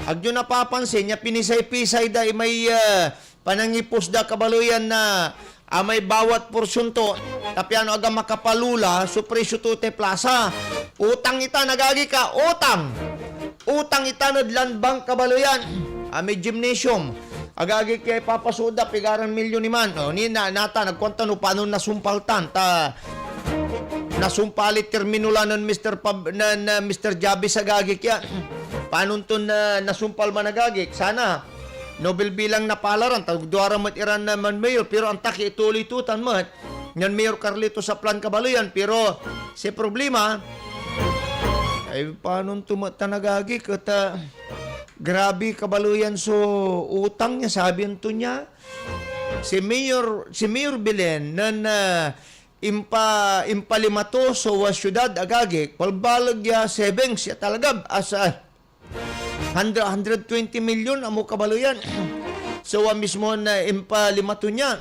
Agyo napapansin niya, pinisay-pisay da may panangipos da kabaluyan na may bawat porsyon to. Tapiano aga makapalula, so presyo to te plaza. Utang ita nagagi ka, utang. Utang ita land bank kabaluyan. May gymnasium. Agagi kay papasuda pigaran milyon ni man. Ni nata nagkwanta no paano nasumpaltan ta nasumpalit terminula ng Mr. Jabi sa gagik ya. Paano to nasumpal man nagagik? Sana Nobel bilang napalaran tagduara mat iran naman mayor pero ang taki ituloy tutan mat ngan Mayor Carlito sa plan kabaluyan pero si problema ay paano tumata nagagik at grabe kabaluyan so utang niya sabi nito niya si Mayor Belen na impalimato so syudad agagik palbalag ya savings ya talaga asa 120 million amo kabaluyan so mismo na impalimato niya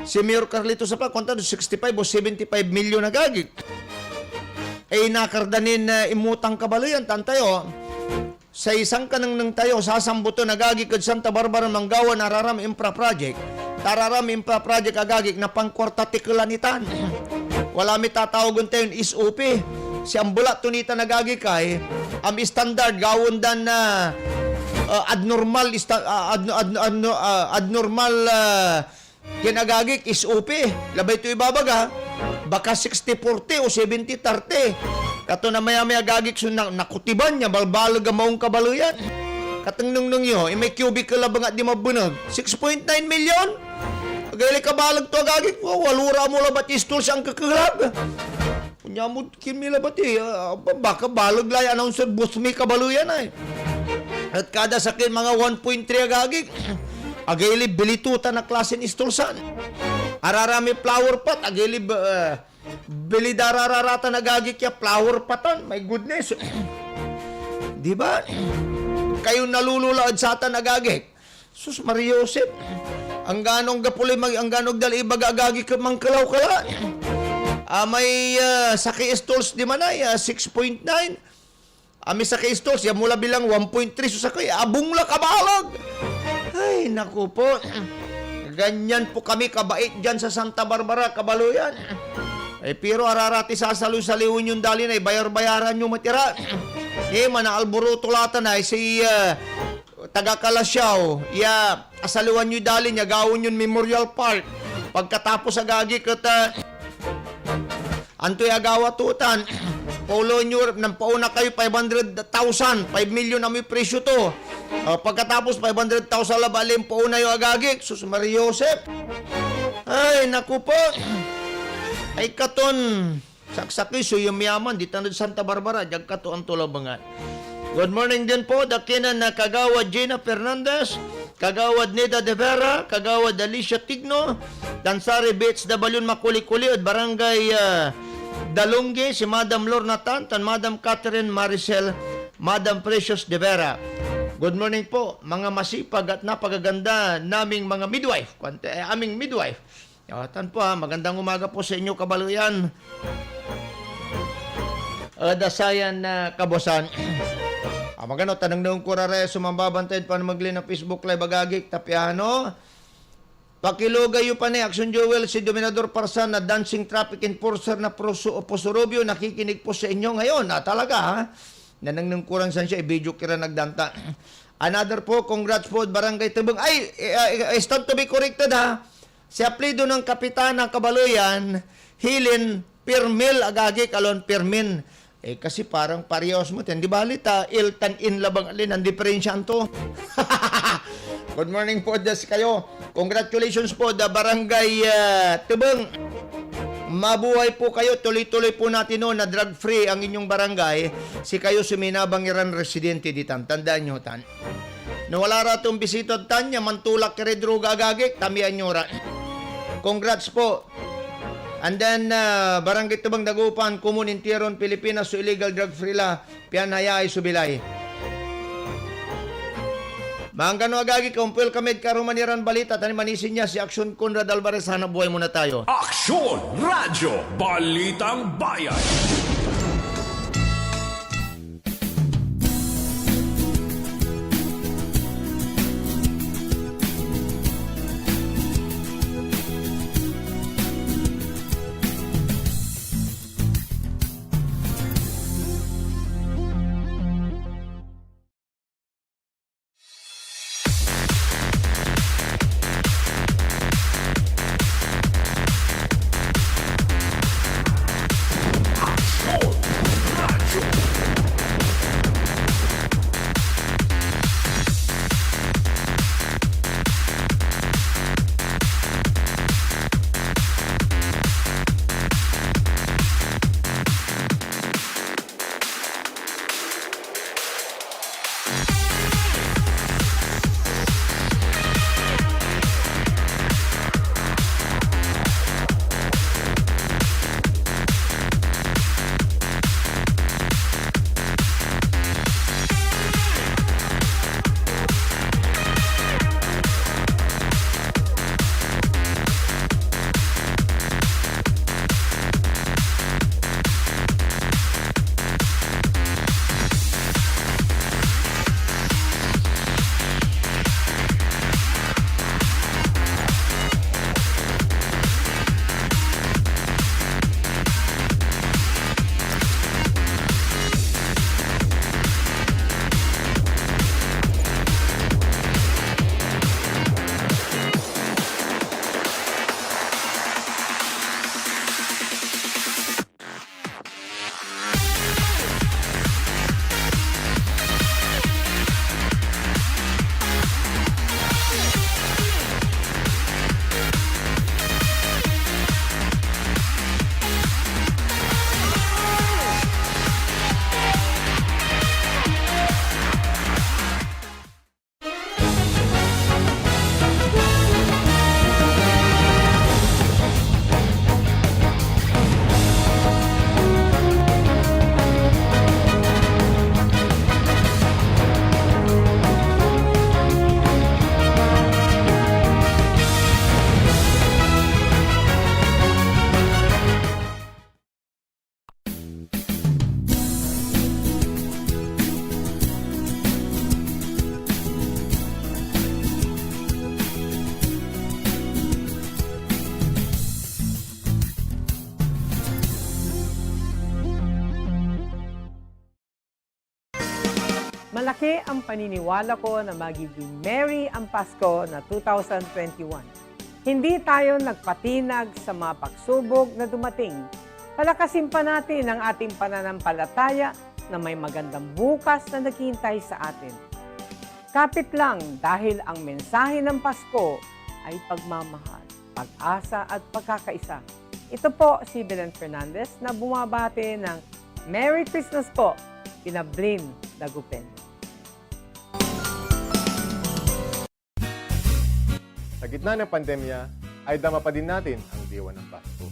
si Mayor Carlito sa pa konta 65 o 75 million agagik ay nakardanin na imutang kabaluyan tantayo sa isang kanang nang tayo, sasambuto nagagik at Santa Barbara Manggawa Nararam Infra Project. Tararam Infra Project agagik na pangkwarta tikulanitan. Wala mi tatawagon tayo SOP. Si ambula tunita nagagik ay standard gawon dan na abnormal kinagagik SOP. Labay ito ibabaga. Baka 60-40 o 70-30. Kato na maya-maya gagik so nakutiban niya, balbalag ang maong kabaluyan. Katang nung nyo, may cubicle lang nga di mabunag. 6.9 million? Agali kabalag to gagik po, walura mo labat istol siyang kakalag. Punya mo kimi labat baka balag lay announcer bus may kabaluyan ay. At kada sakit mga 1.3 gagik. Agali bilitutan na klase ni istolsan. Ararami flower pot, agali bili darararata nagagik ya flower paton. My goodness. Di ba? Kayo nalululaad sa atan agagik. Sus Mariosep. Ang ganong gapuli ang ganog dali bagagagi ka mangkalaw kala. May saki stools di manay 6.9. Ami saki stools ya mula bilang 1.3 so sakay abong la kabalag. Ay naku po. Ganyan po kami kabait dyan sa Santa Barbara, Kabaluyan. Pero ararati sasaliw-saliwin yung dali na bayar-bayaran nyo matira. Manaalburuto latan ay si taga-Kalasyaw. Asaliwan nyo dali niya, gawin yung Memorial Park. Pagkatapos agagi kata antoy agawa tutan. Paulo nyo, nang pauna kayo 500,000, 5 million ang may presyo to. Pagkatapos 500,000 labalim pauna yung agagik. Sus Mariosep. Ay, naku po. Ay katon. Saksaki so yung yaman. Di tanod Santa Barbara. Diyan kato ang tulabangan. Good morning din po. Dakinan na kagawad Gina Fernandez. Kagawad Neda De Vera. Kagawad Alicia Tigno. Dansari Bates Dabalyon Makuli-Kuli. At Barangay Dalungge. Si Madam Lorna Tantan. Madam Catherine Maricel. Madam Precious De Vera. Good morning po, mga masipag at napagaganda naming mga midwife. Aming midwife. Tan po magandang umaga po sa inyo, Kabaluyan. Dasayan na kabosan. Magano, tanong noong kurare, sumambabantay pa na magli na Facebook Live agagik, tapiano. Pakilugayo pa ni Action Joel, si Dominador Parsan na dancing traffic enforcer na Posorobio, nakikinig po sa inyo ngayon. Talaga ha? Nanang kurang san siya, i-video kira nagdanta. Another po, congrats po, Barangay Tubong. Ay, stand to be corrected ha. Si aplido ng Kapitana Kabaluyan, Hilin Pirmil, agagi kalon Pirmin. Kasi parang parehas mo. Di balita, iltan in labang alin, ang diferensyan to. Good morning po, das kayo. Congratulations po, da Barangay Tubong. Mabuhay po kayo, tuloy-tuloy po natin na drug-free ang inyong barangay. Si kayo suminabangiran residente ditan. Tandaan nyo, tan. Nawala ratong bisito at tanya, mantulak kere droga agagik, tamian nyo ra. Congrats po. And then, Barangay Tubang Dagupan, Komunintieron, Pilipinas, so illegal drug-free la, pianayay subilay. Manggano agagi kumpil kami karumaniran balita tani manisin niya si Aksyon Conrad Alvarez. Hanap buhay muna tayo. Aksyon Radyo Balitang Bayan. Malaki ang paniniwala ko na magiging merry ang Pasko na 2021. Hindi tayo nagpatinag sa mga pagsubok na dumating. Palakasin pa natin ang ating pananampalataya na may magandang bukas na naghihintay sa atin. Kapit lang dahil ang mensahe ng Pasko ay pagmamahal, pag-asa at pagkakaisa. Ito po si Belen Fernandez na bumabati ng Merry Christmas po, Pinablin Dagupen. Sa gitna ng pandemya, ay dama pa din natin ang diwa ng Pasko.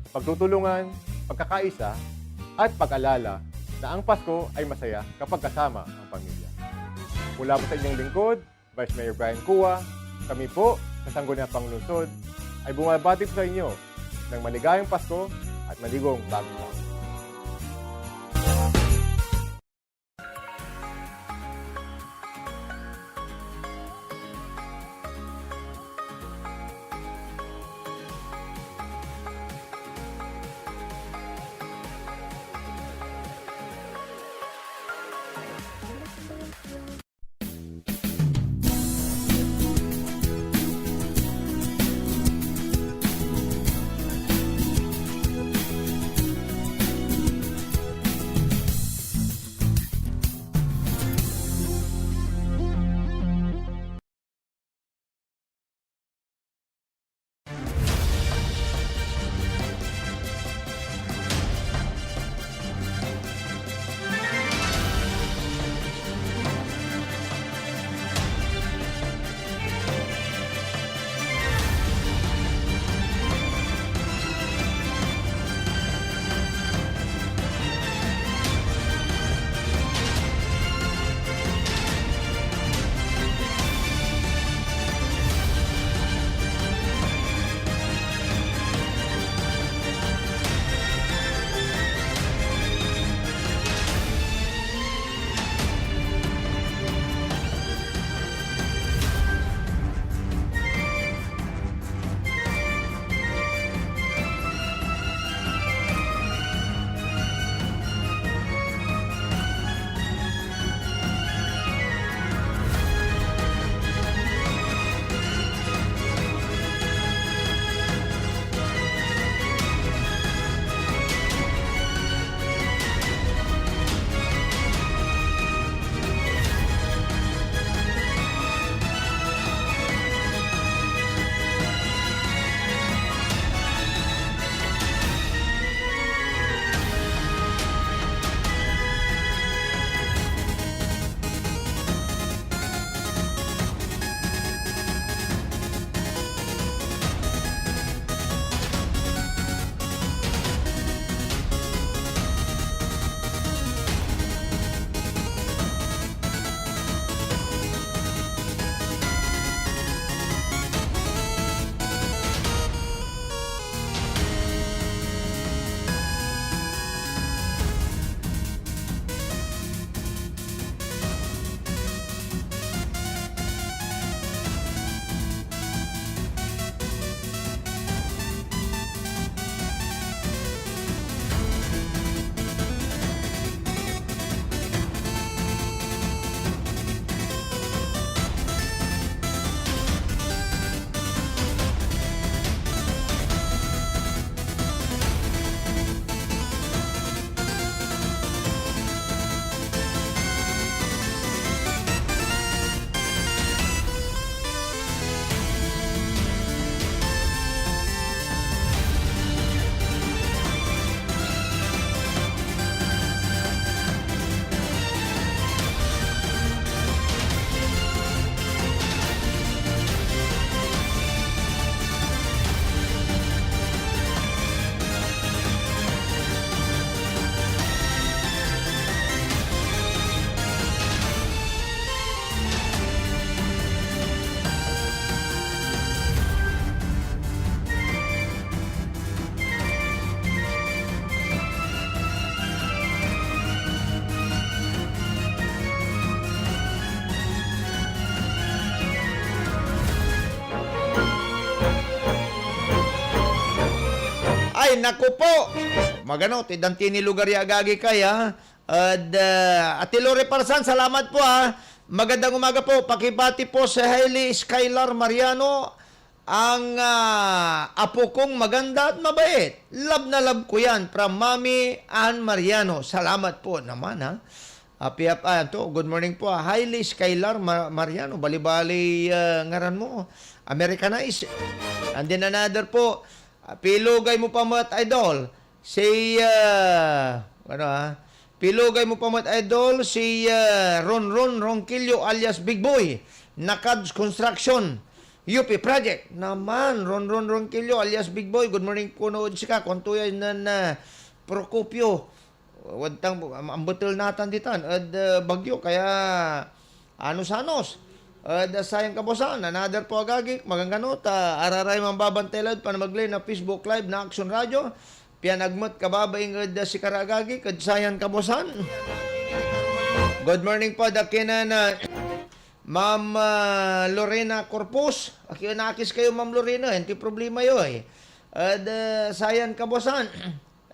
Pagtutulungan, pagkakaisa, at pag-alala na ang Pasko ay masaya kapag kasama ang pamilya. Mula po sa inyong lingkod, Vice Mayor Brian Cua, kami po, sa Sangguniang Panglungsod, ay bumabati po sa inyo ng maligayang Pasko at maligong bagong taon. Ay, naku po! Magano, tidanti ni lugar ya agagi kaya. Ate Lore Parsan, salamat po ha. Magandang umaga po. Pakibati po sa Hailey Skylar Mariano, ang apo kong maganda at mabait. Love na love ko yan. From Mami Ann Mariano. Salamat po naman ha. Good morning po. Hailey Skylar Mariano. Bali-bali ngaran mo. Americanized. And then another po. Pilugay mo pa mat idol. Si Pilugay mo pa mat idol si Ron Ronquillo alias Big Boy. Nakads Construction. UP Project. Naman, Ron Ronquillo alias Big Boy. Good morning po nood sika. Kontuya na Procopio. Wadtang ang betul natan ditan. Bagyo kaya anos-anos. Sayang kabosan. Another po agagik. Magangganot. Araray mambabantelad panamaglay na Facebook Live na Action Radio. Pianagmat kababaing si Karagagi, kadsayan kabosan. Good morning po, dakina na Ma'am Lorena Corpus. Nakis kayo, Ma'am Lorena, hindi problema yun. Sayan kabosan.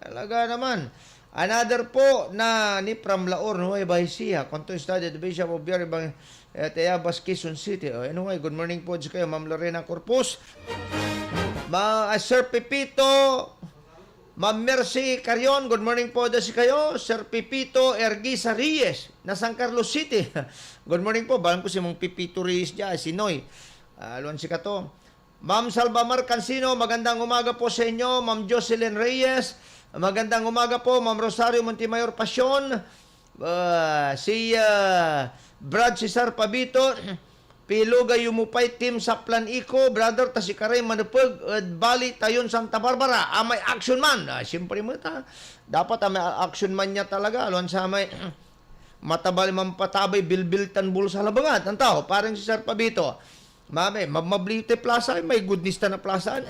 Talaga naman. Another po na ni Pramlaor, Nueva Ecija, Konto Study, the Bishop of Bieribang, Tayabas, Quezon City. Anyway, good morning po kayo, Ma'am Lorena Corpus. Sir Pipito, Ma'am Mercy Carion, good morning po si kayo. Sir Pipito Ergisa Reyes, na San Carlos City. Good morning po. Balang po si Mong Pipito Reyes dyan, si Noy. Luan si kato. Ma'am Salvamar Cansino, magandang umaga po sa inyo. Ma'am Jocelyn Reyes, magandang umaga po. Ma'am Rosario Montimayor Pasyon, si Brad Cesar Pabito, Pilugay Umupay Team sa Plan Iko, brother Tasikaray Manupag, Bali Tayon Santa Barbara, may action man. Siyempre mo dapat may action man niya talaga. Alon sa may matabali mampatabay bilbiltan bul sa labangat. Ang tao, parang si Sir Pabito. Mablite Plaza, may goodness na plaza.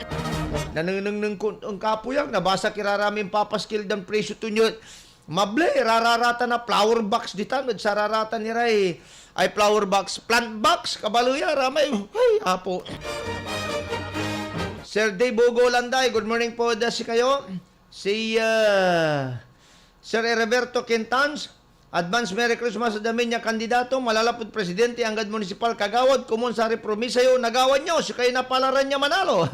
Nananang ang kapuyang, nabasa kiraramin papaskil dan presyo tunyot. Mable, rararata na flower box ditan, sararata ni Ray. Ay flower box, plant box, kabaluya, ramay, ay, apo. Sir Dave Bogo Landay, good morning po si kayo. Si Sir Roberto Quintans, advance Merry Christmas sa dami niya kandidato, malalapod presidente, anggad municipal kagawad, kumun sa repromisayo, nagawad nyo, si kayo napalaran niya manalo.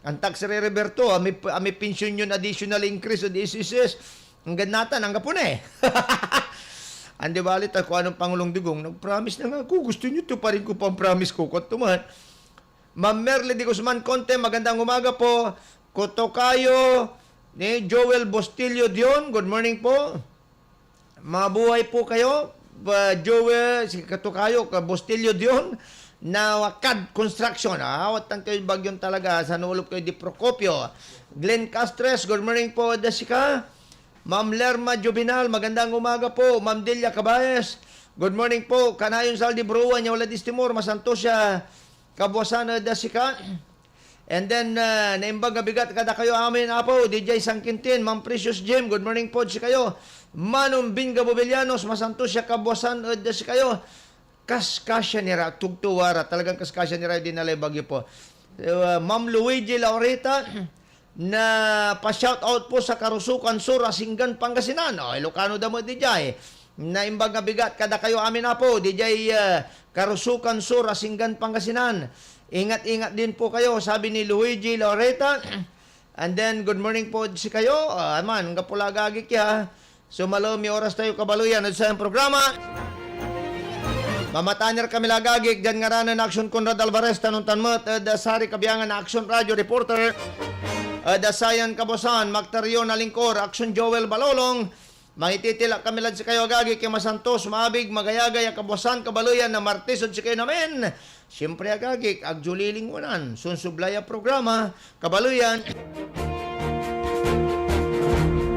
Antak Sir Roberto, ami pension yun additional increase sa DSSS, anggad natan, ang kapun eh. Andi balit ako anong Pangulong Digong, nag-promise na nga ako, gusto nyo to pa rin ko pang promise ko, kontuman. Ma'am Merle de Guzman Conte, magandang umaga po. Kotokayo ni Joel Bostillo Dion, good morning po. Mabuhay po kayo. Joel, si Kotokayo, Bostillo Dion, na CAD Construction. Awatan kayo bagyon talaga, sa nulog kayo di Procopio. Glenn Castres, good morning po, Dasika. Ma'am Lerma Jubinal, magandang umaga po. Ma'am Delia Cabayes, good morning po. Kanayon Saldi Bruwa, Nyawla Distimor, Masanto siya, Kabuasana Dasika. And then, naimbag bigat kada kayo amin, apo, DJ Sangkintin, Ma'am Precious Jim, good morning po si kayo. Manong Binga Bobilianos, Masanto siya, Kabuasana Dasika kayo. Kaskasya nira, tugtuwara, talagang kaskasya nira, dinalay bagyo po. Ma'am Luigi Laureta, na pa-shout out po sa Karusukan Sur, Asinggan, Pangasinan. Ilocano damo DJ. Na imbag nga bigat kada kayo amin na po. DJ Karusukan Sur, Asinggan, Pangasinan. Ingat-ingat din po kayo, sabi ni Luigi Loreta. And then, good morning po si kayo. Man, nga pula gagik ya. Sumalo, may oras tayo kabaluyan at sa programa. Mamatanyer kami lagagik. Diyan nga ranan Action Conrad Alvarez, tanuntan mo. Dasari kabiyangan na Action Radio Reporter. Dasayan Kabosan, Magtaryo na Lingkor, Action Joel Balolong, Mangititila kami lang si kayo agagi, kay Masantos, Maabig, Magayagay, Kabosan, Kabaluyan, na Martisod si kayo namin. Siyempre agagi, agjuliling unan, sunsublaya programa, Kabaluyan.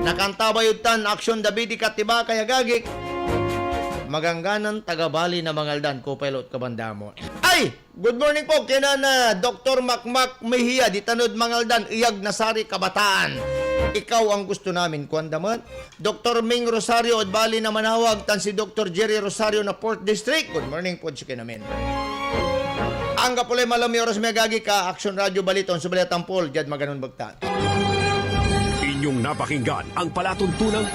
Nakantabayutan, Action Davidi Katiba, kay agagi. Magangganan tagabali na Mangaldan, co-pilot kabandamo. Ay! Good morning po, kinana Dr. Makmak Mejia, di tanod Mangaldan, iyag nasari kabataan. Ikaw ang gusto namin, kuandaman. Dr. Ming Rosario, at bali na manawag, tan si Dr. Jerry Rosario na 4th District. Good morning po, si kinamin. Ang kapulay malami oras may gagi ka, Action Radio Baliton, Subalya Tampol, Jad Maganon Bagta. Inyong napakinggan ang palatuntunang